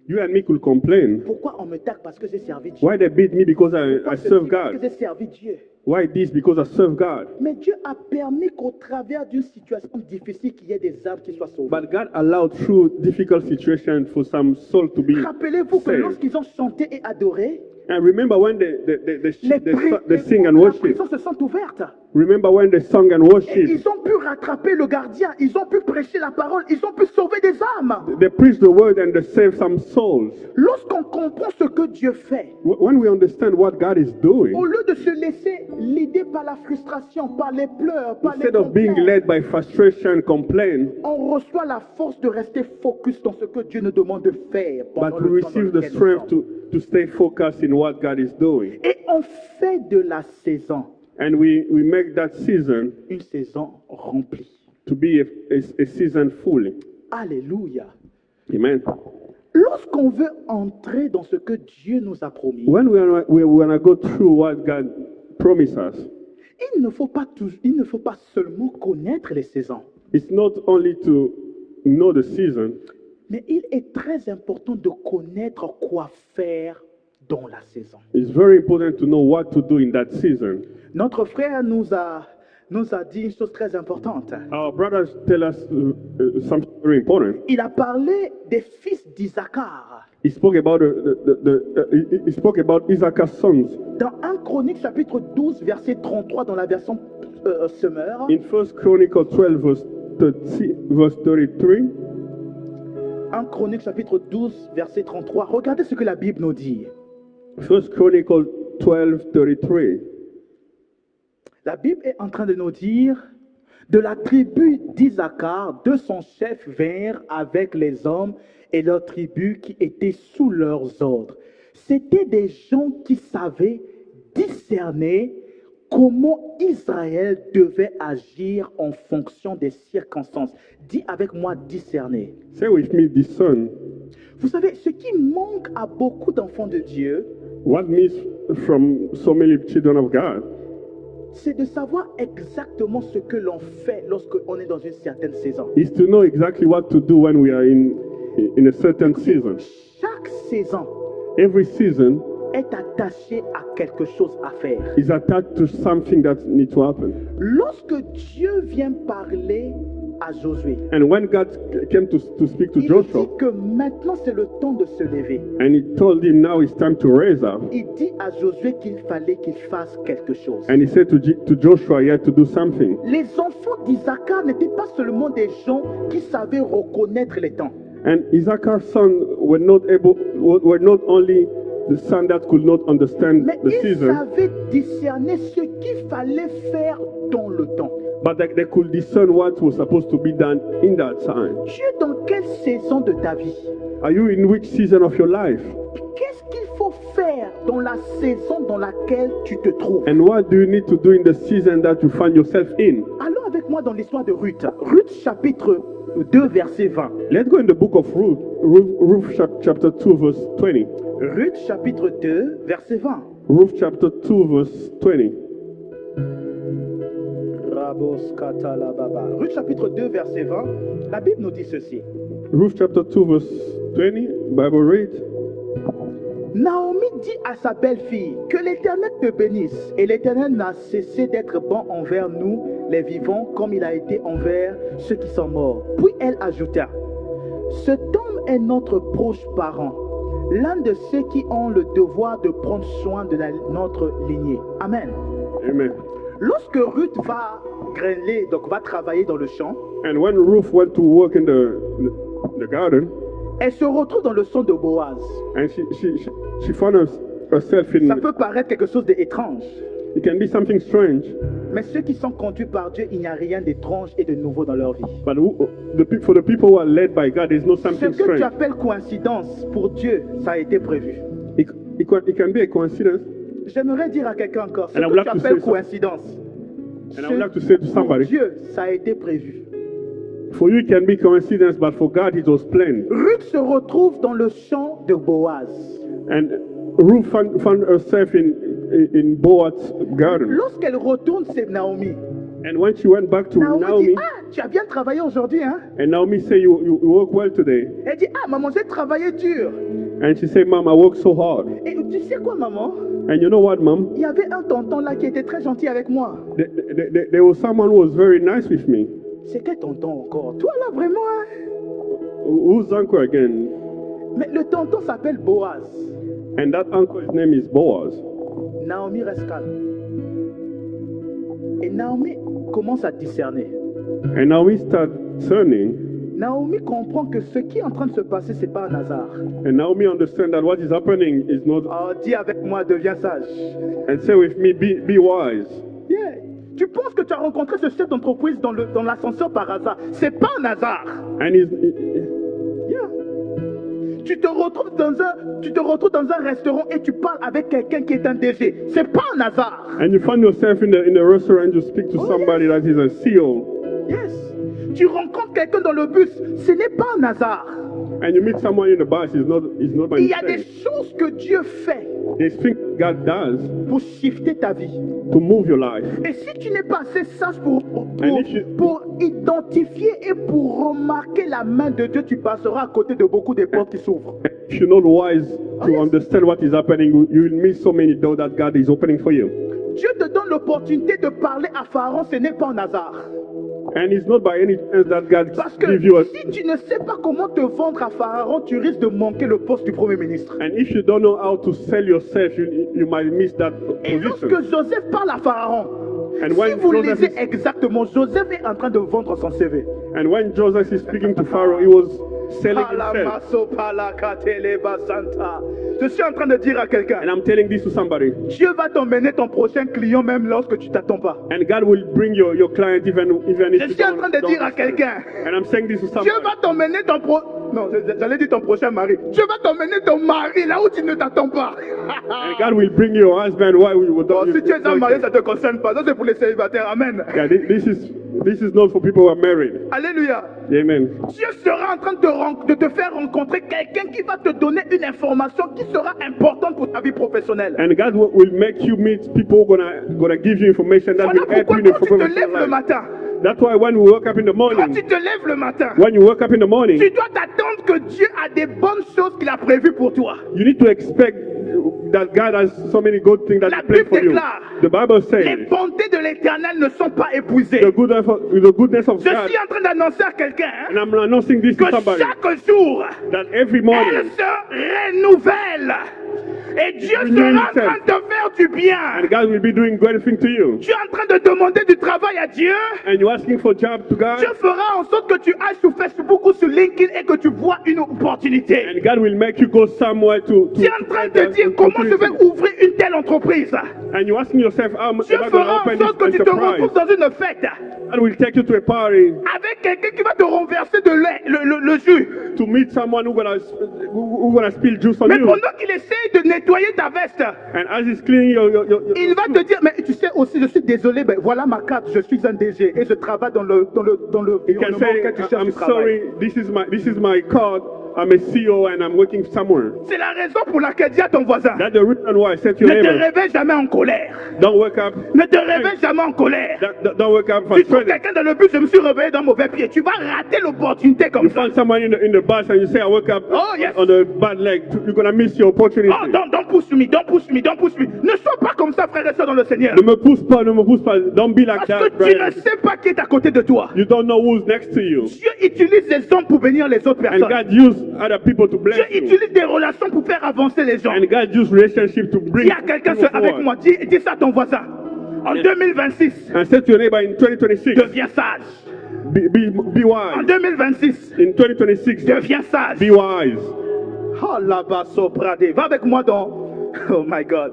you and me could complain. Pourquoi on me tape? Parce que j'ai servi Dieu. Why they beat me? Because I Pourquoi serve Parce que God. j'ai servi Dieu. Why this? Because I serve God. Mais Dieu a permis qu'au travers d'une situation difficile, qu'il y ait des âmes qui soient sauvées. But God allowed through difficult situations for some soul to be Rappelez-vous que saved. lorsqu'ils ont chanté et adoré, And remember when they sing and les worship. prisons se sont ouvertes. Remember when they sung and Et worship. ils ont pu rattraper le gardien, ils ont pu prêcher la parole, ils ont pu sauver des âmes. They preach the word and they save some souls. Lorsqu'on comprend ce que Dieu fait, When we understand what God is doing, au lieu de se laisser l'idée par la frustration, par les pleurs, par les instead of being complaints, led by frustration, complaint, on reçoit la force de rester focus dans ce que Dieu nous demande de faire. pendant but we le temps dans receive the lequel nous strength sommes. to stay focused in what God is doing. Et on fait de la saison And we make that season une saison remplie. to be a season fully. Alléluia. Amen. Lorsqu'on veut entrer dans ce que Dieu nous a promis, When we want to go through what God promised us, il ne faut pas seulement connaître les saisons, it's not only to know the season, mais il est très important de connaître quoi faire dans la saison. it's very important to know what to do in that season. Notre frère nous a dit une chose très importante. Our brothers tell us something very important. Il a parlé des fils d'Isaacar. He spoke about he spoke about Issachar's sons. Dans 1 Chronique chapitre 12 verset 33 dans la version Semeur, In 1 Chronicles 12 verse 33, 1 Chronique chapitre 12 verset 33, regardez ce que la Bible nous dit. 1 Chronicles 12 33. La Bible est en train de nous dire, de la tribu d'Isaacar, 200 chefs vinrent avec les hommes et leurs tribus qui étaient sous leurs ordres. C'étaient des gens qui savaient discerner comment Israël devait agir en fonction des circonstances. Dis avec moi discerner. Say with me, discern. Vous savez, ce qui manque à beaucoup d'enfants de Dieu, What means from so many children of God c'est de savoir exactement ce que l'on fait lorsqu'on est dans une certaine saison. is to know exactly what to do when we are in a certain season. Chaque saison Every season est attachée à quelque chose à faire. is attached to something that needs to happen. Lorsque Dieu vient parler à Josué, And when God came to speak to il Joshua, dit que maintenant c'est le temps de se lever. and he told him now it's time to raise up, Il dit à Josué qu'il fallait qu'il fasse quelque chose. and he said to Joshua he had to do something. Les enfants d'Isaacar n'étaient pas seulement des gens qui savaient reconnaître les temps. And Issachar's sons were not only the son that could not understand Mais the ils season, savaient discerner ce qu'il fallait faire dans le temps. but they could discern what was supposed to be done in that time. Tu es dans quelle saison de ta vie? Are you in which season of your life? Qu'est-ce qu'il faut faire dans la saison dans laquelle tu te trouves? And what do you need to do in the season that you find yourself in? Allons avec moi dans l'histoire de Ruth. Ruth chapitre 2 verset 20. Let's go in the book of Ruth, Ruth chapter 2 verse 20. Ruth chapitre 2 verset 20. Ruth chapter 2 verse 20. Ruth chapitre 2 verset 20. La Bible nous dit ceci. Ruth chapter 2 verse 20, Bible reads. Naomi dit à sa belle-fille que l'Éternel te bénisse. Et l'Éternel n'a cessé d'être bon envers nous, les vivants, comme il a été envers ceux qui sont morts. Puis elle ajouta, cet homme est notre proche parent, l'un de ceux qui ont le devoir de prendre soin de notre lignée. Amen. Amen. Lorsque Ruth va grêler, donc va travailler dans le champ, And when Ruth went to work in the garden, elle se retrouve dans le son de Boaz. and she found herself in, Ça peut paraître quelque chose d'étrange, it can be something strange, mais ceux qui sont conduits par Dieu, il n'y a rien d'étrange et de nouveau dans leur vie. but for the people who are led by God, there's no Ce something que tu strange. appelles coïncidence, pour Dieu, ça a été prévu. It can be a coincidence, J'aimerais dire à quelqu'un encore, ce And I que would tu like to appelles say coïncidence, and I would like to say to pour somebody, Dieu, ça a été prévu. for you it can be coincidence, but for God it was planned. Ruth se retrouve dans le champ de Boaz. And Ruth found herself in Boaz's garden. Lorsqu'elle retourne, c'est Naomi. And when she went back to Naomi Naomi, dit, ah, tu as bien travaillé aujourd'hui, hein? and Naomi said, you work well today. Elle dit, ah, maman, j'ai travaillé dur. And she said, Mom, I worked so hard. Et tu sais quoi, maman? And you know what, Mom? Il y avait un tonton là qui était très gentil avec moi. There was someone who was very nice with me. C'est quel tonton encore? Toi là, vraiment, hein? Who's uncle again? Mais le tonton s'appelle Boaz. And that uncle's name is Boaz. Naomi reste calme. Et Naomi commence à discerner. And now we start turning. Naomi comprend que ce qui est en train de se passer, c'est pas un hasard. And Naomi understand that what is happening is not. Oh, dis avec moi, deviens sage. And say with me, be wise. Yeah. Tu penses que tu as rencontré ce chef d'entreprise dans l'ascenseur par hasard. C'est pas un hasard. And Yeah. Tu te retrouves dans un restaurant et tu parles avec quelqu'un qui est un DG. C'est pas un hasard. and you find yourself in the restaurant, you speak to somebody that is a CEO. Yes. Tu rencontres quelqu'un dans le bus. Ce n'est pas un hasard. And you meet someone in the bus, it's not by Il y a des mistake. choses que Dieu fait There's things God does pour shifter ta vie. to move your life. Et si tu n'es pas assez sage And if you- pour identifier et pour remarquer la main de Dieu, tu passeras à côté de beaucoup de portes qui s'ouvrent. If you're not wise to yes. understand what is happening, you will miss so many doors that God is opening for you. Dieu te donne l'opportunité de parler à Pharaon, ce n'est pas un hasard. And it's not by any chance that God Parce que gives you a. si tu ne sais pas comment te vendre à Pharaon, tu risques de manquer le poste du Premier ministre. And if you don't know how to sell yourself, you might miss that Et position. lorsque Joseph parle à Pharaon, And si when vous Joseph lisez is- exactement, Joseph est en train de vendre son CV. And when Joseph is speaking to Pharaoh, he was selling himself. Palamaso palakatele basanta. Je suis en train de dire à quelqu'un, And I'm telling this to somebody. Dieu va t'emmener ton prochain client même lorsque tu t'attends pas. And God will bring your client even if Je you suis en train de dire à quelqu'un, And I'm saying this to somebody. Dieu va t'emmener ton Non, j'allais dire ton prochain mari. Dieu va t'emmener ton mari là où tu ne t'attends pas. And God will bring your husband. Why we would Bon, si tu es un mari, ça ne te concerne pas. Ça, c'est pour les célibataires. Amen. Yeah, this is not for people who are married. Alléluia. Amen. Dieu sera en train de te faire rencontrer quelqu'un qui va te donner une information qui sera importante pour ta vie professionnelle. And God will make you meet people gonna give you information that Voilà will help pourquoi you in the quand tu te professional lèves le life. matin, That's why when we wake up in the quand morning, tu te lèves le matin, when you wake up in the morning, tu dois t'attendre que Dieu a des bonnes choses qu'il a prévues pour toi. you need to expect that God has so many good things that La He planned for Bible you. déclare, The Bible Les says bontés de l'Éternel ne sont pas épuisées. the goodness of Je God. suis en train d'annoncer à quelqu'un And I'm announcing this to que somebody chaque jour, that every elle morning, se renouvelle. Et Dieu Renewing sera en train itself. de faire du bien. and God will be doing great things to you. Tu es en train de demander du travail à Dieu. And you're asking for a job to God, Dieu fera en sorte que tu ailles sur Facebook ou sur LinkedIn et que tu vois une opportunité. and God will make you go somewhere to Tu es en train de dire comment je vais ouvrir une telle entreprise. And you're asking yourself, how am Dieu I going to fera en open sorte que this tu te enterprise? retrouves dans une fête God will take you to a party avec quelqu'un qui va te renverser de lait, le jus. to meet someone who's gonna spill juice on Mais you. pendant qu'il essaye de nettoyer ta veste, And as he's cleaning your il va te dire, mais tu sais aussi, je suis désolé, ben voilà ma carte, je suis un DG et je travaille dans le you can environnement say, auquel tu cherches I'm du travail. sorry, this is my card. I'm a CEO and I'm working somewhere. C'est la raison pour laquelle dis à ton voisin, That's the reason why I said to your ne te neighbor, réveille jamais en colère. don't wake up. Ne te réveille jamais en colère. Don't wake up Tu trouves frustrated. quelqu'un dans le bus, je me suis réveillé dans mauvais pied. Tu vas rater l'opportunité comme You ça. find someone in the bus and you say, I woke up Oh, yes. on the bad leg. You're going to miss your opportunity. Oh, don't push me, don't push me, don't push me. Ne sois pas comme ça, frère et soeur dans le Seigneur. Ne me pousse pas, ne me pousse pas. Don't be like Parce that, que tu ne brother. sais pas qui est à côté de toi. You don't know who's next to you. Dieu utilise les hommes pour bénir les autres And personnes. God used other people to bless Dieu you. utilise des relations pour faire avancer les gens. And God used relationship to bring Dis à quelqu'un people avec forward. moi, dis ça à ton voisin. En 2026, And say to your neighbor in 2026, deviens sage. be En wise. 2026, In 2026, deviens sage. be wise. Oh là-bas, Soprade. Va avec moi dans, oh my God,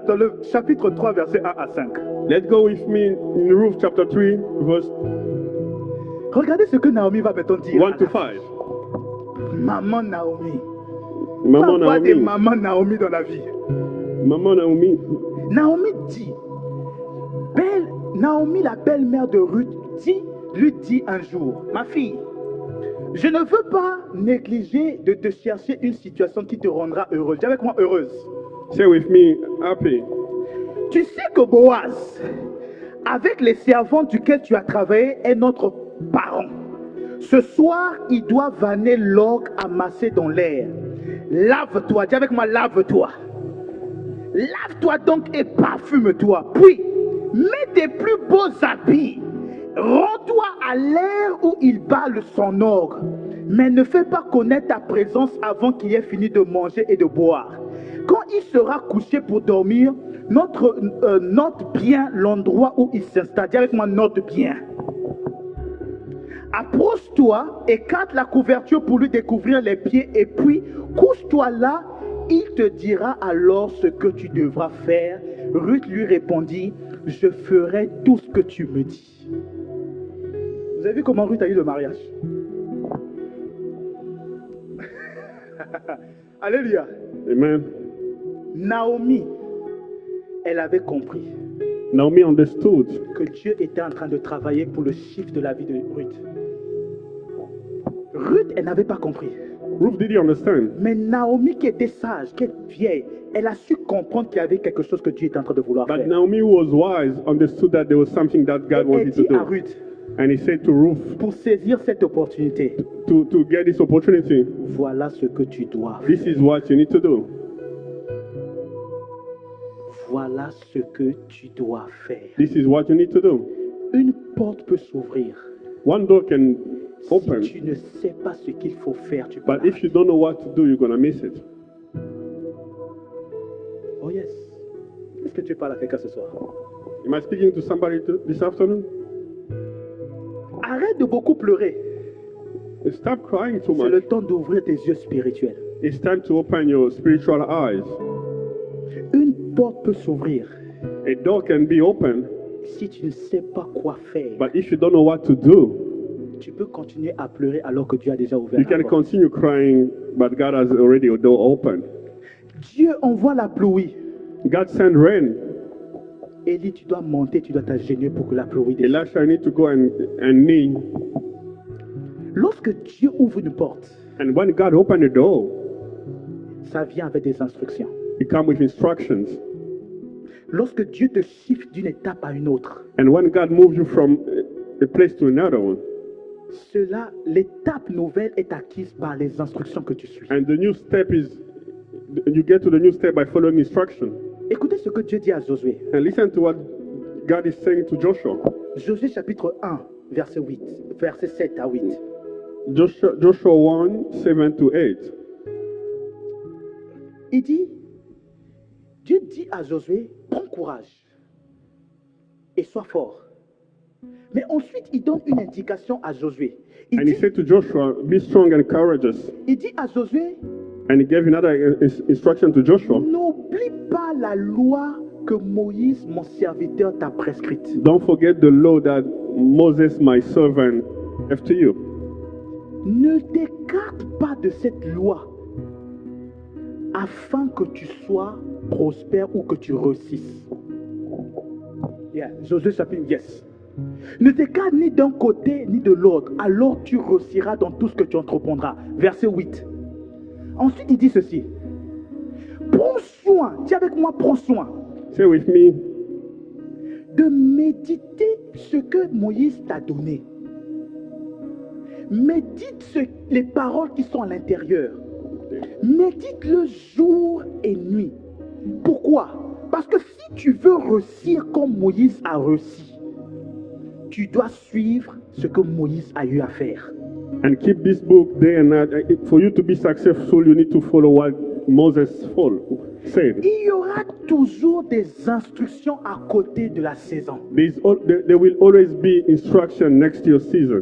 dans le chapitre 3, verset 1 à 5. Let's go with me in Ruth chapter 3, verse Regardez ce que Naomi va maintenant dire. 1 to 5. Maman Naomi. Maman Pas des Naomi. mamans Naomi dans la vie. Maman Naomi. Naomi dit, Naomi, la belle-mère de Ruth, lui dit un jour, ma fille, je ne veux pas négliger de te chercher une situation qui te rendra heureuse. Dis avec moi heureuse. Say with me, happy. Tu sais que Boaz, avec les servants duquel tu as travaillé, est notre parent. Ce soir, il doit vanner l'orgue amassé dans l'air. Lave-toi, dis avec moi, lave-toi. Lave-toi donc et parfume-toi. Puis, mets tes plus beaux habits. Rends-toi à l'air où il bat son orgue. Mais ne fais pas connaître ta présence avant qu'il ait fini de manger et de boire. Quand il sera couché pour dormir, note bien l'endroit où il s'installe. Dis avec moi, note bien. Approche-toi, écarte la couverture pour lui découvrir les pieds et puis couche-toi là. Il te dira alors ce que tu devras faire. Ruth lui répondit, je ferai tout ce que tu me dis. Vous avez vu comment Ruth a eu le mariage? Alléluia. Amen. Naomi, elle avait compris Naomi understood que Dieu était en train de travailler pour le chiffre de la vie de Ruth. Ruth, elle n'avait pas compris. Ruth didn't understand. Mais Naomi, qui était sage, qui est vieille, elle a su comprendre qu'il y avait quelque chose que Dieu était en train de vouloir But faire. Naomi, who was wise, understood that there was something that God Elle wanted to dit à do. Ruth, And he said to Ruth, pour saisir cette opportunité, to get this opportunity, voilà ce que tu dois this faire. is what you need to do. Voilà ce que tu dois faire. This is what you need to do. Une porte peut s'ouvrir. One door can open, Si tu ne sais pas ce qu'il faut faire, tu peux but if you don't know what to do, you're going to miss it. Oh yes. Est-ce que tu parles à quelqu'un ce soir? Am I speaking to somebody this afternoon? Arrête de beaucoup pleurer. Stop crying too C'est much. le temps d'ouvrir tes yeux spirituels. It's time to open your spiritual eyes. Une porte peut s'ouvrir A door can be open, si tu ne sais pas quoi faire. but if you don't know what to do, Tu peux continuer à pleurer alors que Dieu a déjà ouvert you la can porte. continue crying, but God has already a door open. Dieu envoie la pluie. God sent rain. Élie, tu dois monter, tu dois t'agenouiller pour que la pluie descende. Elisha need to go and kneel. Lorsque Dieu ouvre une porte, And when God opened the door, ça vient avec des instructions. it comes with instructions. Lorsque Dieu te shift d'une étape à une autre, And when God moves you from a place to another one, l'étape nouvelle est acquise par les instructions que tu suis. and the new step is, you get to the new step by following instruction. Écoutez ce que Dieu dit à Josué. And listen to what God is saying to Joshua. Josué chapitre 1, verset 7 à 8. Joshua 1, 7 to 8. Il dit, Dieu dit à Josué, prends courage et sois fort. Mais ensuite, il donne une indication à Josué. And he said to Joshua, be strong and courageous. Il dit à Josué, And he gave another instruction to Joshua. n'oublie pas la loi que Moïse, mon serviteur, t'a prescrite. Don't forget the law that Moses, my servant, left to you. Ne t'écarte pas de cette loi afin que tu sois prospère ou que tu réussisses. Yeah, Josué chapitre, yes. Ne t'écarte ni d'un côté ni de l'autre, alors tu réussiras dans tout ce que tu entreprendras. Verset 8. Ensuite, il dit ceci. Prends soin, dis avec moi, prends soin Say with me, de méditer ce que Moïse t'a donné. Médite les paroles qui sont à l'intérieur. Médite le jour et nuit. Pourquoi? Parce que si tu veux réussir comme Moïse a réussi, tu dois suivre ce que Moïse a eu à faire. and keep this book day and night. For you to be successful, you need to follow what Moses said. Il y aura toujours des instructions à côté de la saison. There will always be instruction next to your season.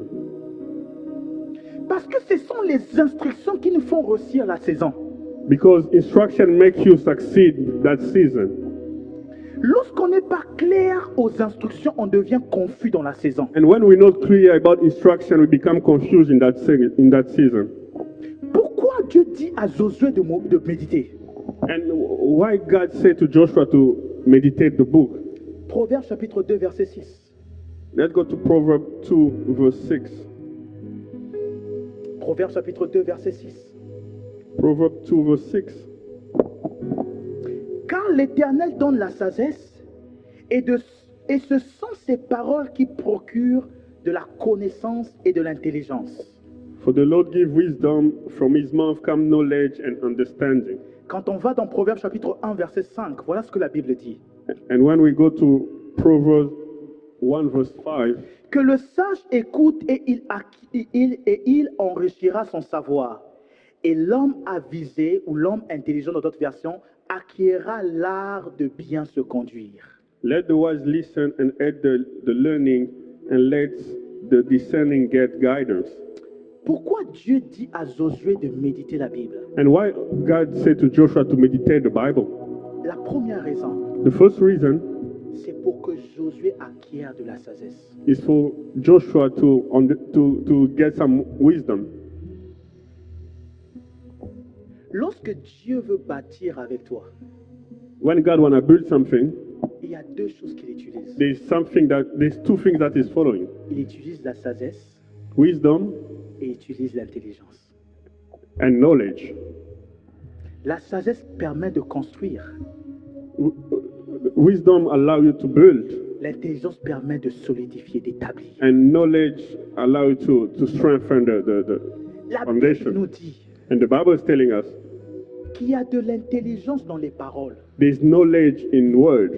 Parce que ce sont les instructions qui nous font réussir la saison. Because instruction makes you succeed that season. Lorsqu'on n'est pas clair aux instructions, on devient confus dans la saison. And when we're not clear about instruction, we become confused in that season. Pourquoi Dieu dit à Josué de méditer? And why God said to Joshua to meditate the book? Proverbe chapitre 2, verset 6. Let's go to Proverbs 2, verse 6. Proverbe chapitre 2, verset 6. Proverbs 2, verse 6. Car l'Éternel donne la sagesse et ce sont ses paroles qui procurent de la connaissance et de l'intelligence. For the Lord give wisdom, from his mouth come knowledge and understanding. Quand on va dans Proverbe chapitre 1, verset 5, voilà ce que la Bible dit. And when we go to Proverbs 1, verse 5, Que le sage écoute et il enrichira son savoir. Et l'homme avisé, ou l'homme intelligent dans d'autres versions, acquérera l'art de bien se conduire. let the wise listen and add the learning, and let the discerning get guidance. Pourquoi Dieu dit à Josué de méditer la Bible? And why God said to Joshua to meditate the Bible? La première raison, The first reason c'est pour que Josué acquiert de la sagesse. is for Joshua to get some wisdom. Lorsque Dieu veut bâtir avec toi, When God want to build something, il y a deux choses qu'il utilise. there's two things that is following: Il utilise la sagesse wisdom et il utilise l'intelligence. and knowledge. La sagesse permet de construire. Wisdom allow you to build, L'intelligence permet de solidifier, d'établir. and knowledge allow you to strengthen the La Bible foundation. nous dit And the Bible is telling us qu'il y a de l'intelligence dans les paroles there's knowledge in word,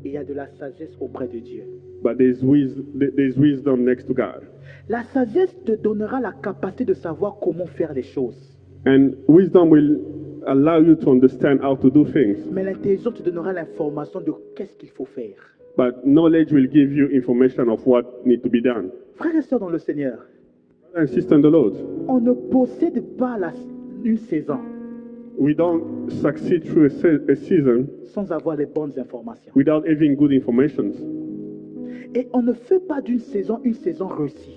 et il y a de la sagesse auprès de Dieu. but there's wisdom next to God. La sagesse te donnera la capacité de savoir comment faire les choses. And wisdom will allow you to understand how to do things. Mais l'intelligence te donnera l'information de qu'est-ce qu'il faut faire. But knowledge will give you information of what needs to be done. Frères et sœurs dans le Seigneur, Brother and sister in the Lord, on ne possède pas une saison we don't succeed through a season sans avoir les bonnes informations. without having good information. Et on ne fait pas d'une saison une saison réussie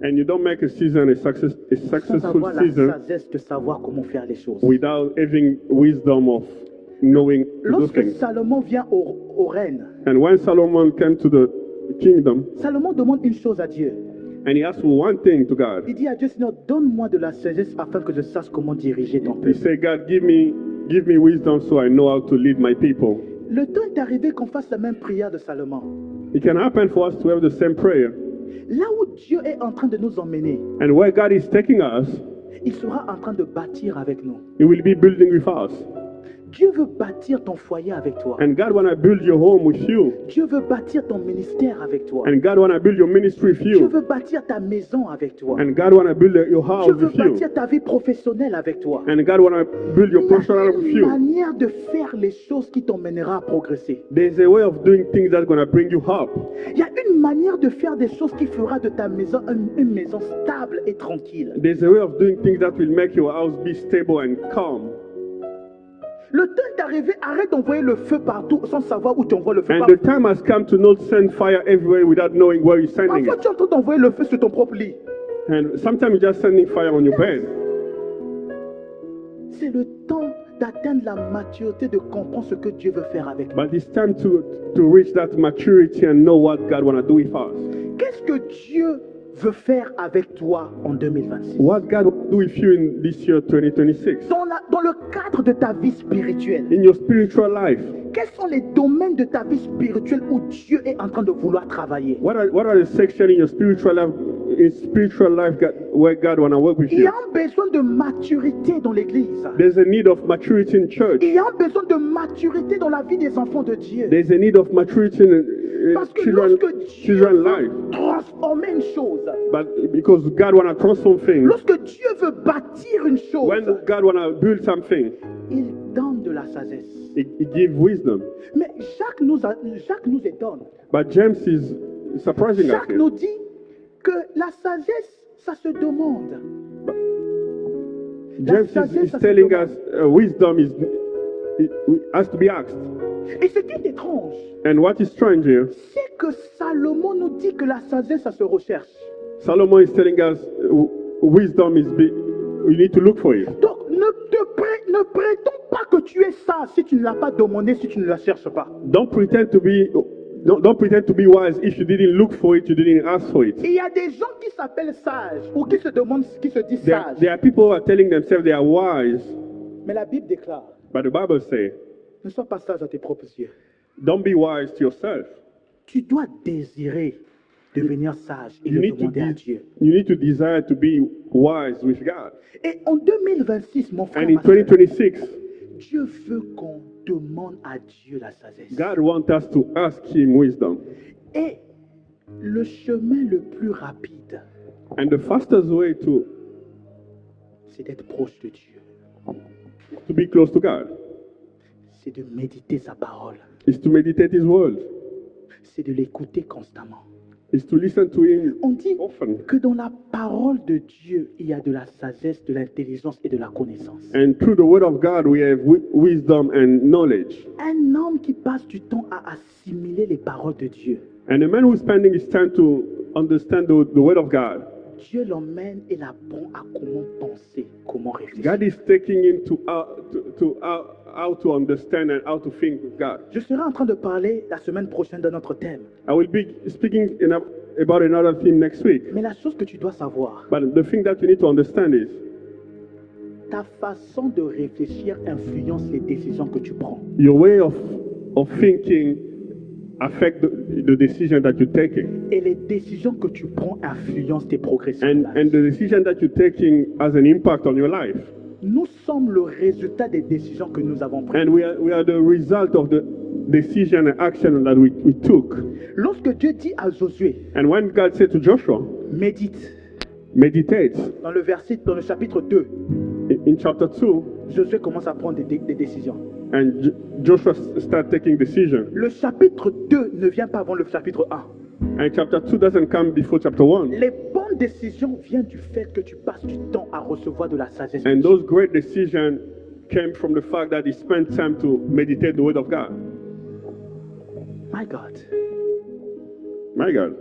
And you don't make a season a sans successful avoir la season sagesse de savoir comment faire les choses. without having wisdom of knowing to do Lorsque things. Salomon vient au règne, And when Solomon came to the kingdom, Salomon demande une chose à Dieu. and he asked for one thing to God. Il dit à Dieu, Seigneur, donne-moi de la sagesse afin que je sache comment diriger ton He peuple. said, God, give me wisdom so I know how to lead my people. Le temps est arrivé qu'on fasse la même prière de Salomon. It can happen for us to have the same prayer. Là où Dieu est en train de nous emmener, And where God is taking us, il sera en train de bâtir avec nous. He will be building with us. Dieu veut bâtir ton foyer avec toi. And God want to build your home with you. Dieu veut bâtir ton ministère avec toi. And God want to build your ministry with Dieu you. veut bâtir ta maison avec toi. And God want to build your house Dieu veut with you. bâtir ta vie professionnelle avec toi. And God want to build your Il y a personal life with une you. manière de faire les choses qui t'emmènera à progresser. There's a way of doing things that's going to bring you up. Il y a une manière de faire des choses qui fera de ta maison une maison stable et tranquille. There's a way of doing things that will make your house be stable and calm. Le temps est arrivé, arrête d'envoyer le feu partout sans savoir où tu envoies le feu. And the time has come to not send fire everywhere without knowing where you're sending Parfois, it. tu es en train d'envoyer le feu sur ton propre lit. And sometimes you're just sending fire on your bed. C'est le temps d'atteindre la maturité de comprendre ce que Dieu veut faire avec nous. But it's time to reach that maturity and know what God want to do with us. Qu'est-ce que Dieu veut faire avec toi en 2026? What God will do with you in this year 2026. Dans le cadre de ta vie spirituelle, In your spiritual life, quels sont les domaines de ta vie spirituelle où Dieu est en train de vouloir travailler? what are the sections in your spiritual life, where God want to work with Il y you? a un besoin de maturité dans l'église. There's a need of maturity in church. Il y a un besoin de maturité dans la vie des enfants de Dieu. There's a need of maturity in Parce que children, lorsque Dieu children veut life. transformer une chose, But because God want to transform things, lorsque Dieu veut bâtir une chose, when God want to build something, il donne de la sagesse. He gives wisdom. Mais Jacques nous étonne. But James is surprising us Jacques here. nous dit que la sagesse, ça se demande. James is telling us wisdom has to be asked. Et ce qui est étrange, And what is strange here, c'est que Salomon nous dit que la sagesse, ça se recherche. Solomon is telling us wisdom we need to look for it. Donc, ne prétends pas que tu es sage si tu ne l'as pas demandé, si tu ne la cherches pas. Don't pretend to be wise if you didn't look for it, you didn't ask for it. Il y a des gens qui s'appellent sages ou qui se demandent, qui se disent sages. There are people who are telling themselves they are wise, Mais la Bible déclare, but the Bible says, ne sois pas sage à tes propres yeux. don't be wise to yourself. Tu dois désirer devenir sage et You le need demander à Dieu. to desire to be wise with God. Et en 2026, mon frère, And in ma sœur, 2026, Dieu veut qu'on demande à Dieu la sagesse. God wants us to ask Him wisdom. Et le chemin le plus rapide, And the fastest way c'est d'être proche de Dieu. to be close to God C'est de méditer sa parole. is to meditate His word, C'est de l'écouter constamment. is to listen to Him On dit often. que dans la parole de Dieu, il y a de la sagesse, de l'intelligence et de la connaissance. And through the word of God, we have wisdom and knowledge. Un homme qui passe du temps à assimiler les paroles de Dieu, And a man who is spending his time to understand the word of God, Dieu l'emmène et l'apprend à comment penser, comment réfléchir. God is taking him to how to understand and how to think with God. Je serai en train de parler la semaine prochaine de notre thème. I will be speaking about another thing next week. Mais la chose que tu dois savoir, But the thing that you need to understand is ta façon de réfléchir influence les décisions que tu prends. your way of thinking affect the decision that you're taking. Et les décisions que tu prends influencent tes progressions. And the decision that you're taking has an impact on your life. Nous sommes le résultat des décisions que nous avons prises. And we are the result of the decision and action that we took. Lorsque Dieu dit à Josué, And when God said to Joshua, médite, meditate, dans le chapitre 2, in chapter 2, Josué commence à prendre des décisions. and Joshua started taking decisions. Le chapitre 2 ne vient pas avant le chapitre 1. And chapter 2 doesn't come before chapter 1. Les bonnes décisions viennent du fait que tu passes du temps à recevoir de la sagesse. de And Dieu. those great decisions came from the fact that he spent time to meditate the word of God. My God, My God.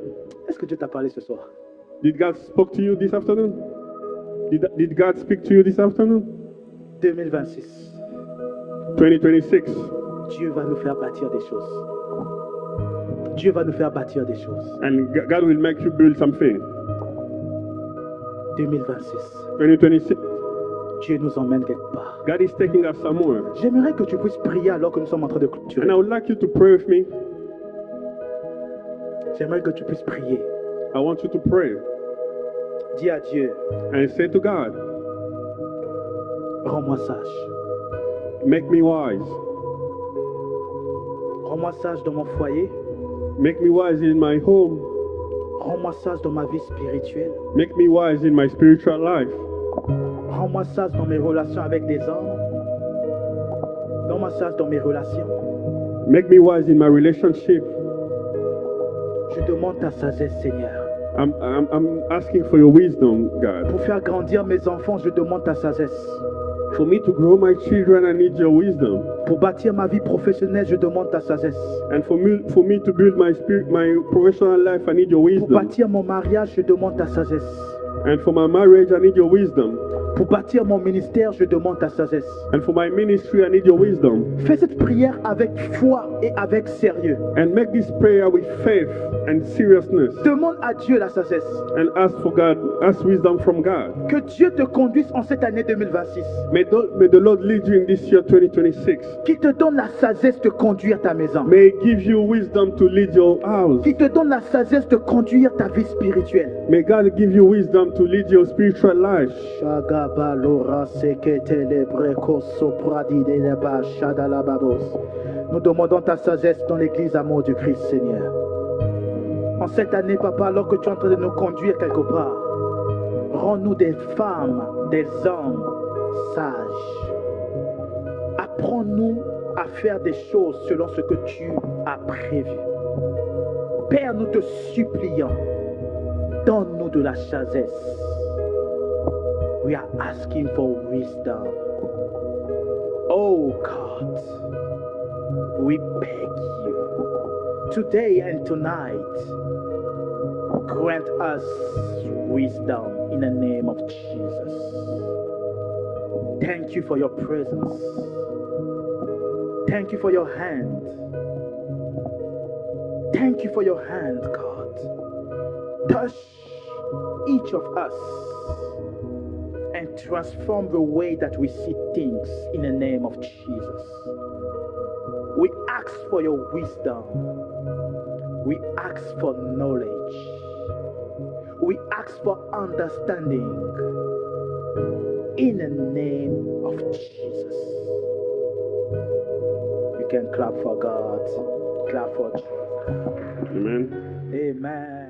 est-ce que Dieu t'a parlé ce soir? Did God speak to you this afternoon? Did God speak to you this afternoon? 2026, 2026. Dieu va nous faire bâtir des choses. Dieu va nous faire bâtir des choses. And God will make you build something. 2026, 2026. Dieu nous emmène quelque part. God is taking us somewhere. J'aimerais que tu puisses prier alors que nous sommes en train de clôturer. And I would like you to pray with me. J'aimerais que tu puisses prier. I want you to pray Dis à Dieu, and say to God, rends-moi sage. make me wise. Rends-moi sage dans mon foyer. Make me wise in my home. Rends-moi sage dans ma vie spirituelle. Make me wise in my spiritual life. Rends-moi sage dans mes relations avec les hommes. Rends-moi sage dans mes relations. Make me wise in my relationship. Je demande ta sagesse, Seigneur. I'm asking for your wisdom, God. Pour faire grandir mes enfants, je demande ta sagesse. For me to grow my children, I need your wisdom. Pour bâtir ma vie professionnelle, je demande ta sagesse. And for me to build my professional life, I need your Pour wisdom. bâtir mon mariage, je demande ta sagesse. And for my marriage, I need your wisdom. Pour bâtir mon ministère, je demande ta sagesse. And for my ministry, I need your wisdom. Fais cette prière avec foi et avec sérieux. And make this prayer with faith and seriousness. Demande à Dieu la sagesse. And ask wisdom from God. Que Dieu te conduise en cette année 2026. May the Lord lead you in this year 2026. Qu'il te donne la sagesse de conduire ta maison. May He give you wisdom to lead your house. Qu'il te donne la sagesse de conduire ta vie spirituelle. May God give you wisdom to lead your spiritual life. Nous demandons ta sagesse dans l'église Amour du Christ, Seigneur. En cette année, Papa, alors que tu es en train de nous conduire quelque part, rends-nous des femmes, des hommes sages. Apprends-nous à faire des choses selon ce que tu as prévu. Père, nous te supplions, donne-nous de la sagesse. We are asking for wisdom. Oh God, we beg you, today and tonight, grant us wisdom in the name of Jesus. Thank you for your presence. Thank you for your hand. Thank you for your hand, God. Touch each of us and transform the way that we see things in the name of Jesus. We ask for your wisdom. We ask for knowledge. We ask for understanding in the name of Jesus. You can clap for God. Clap for Jesus. Amen. Amen.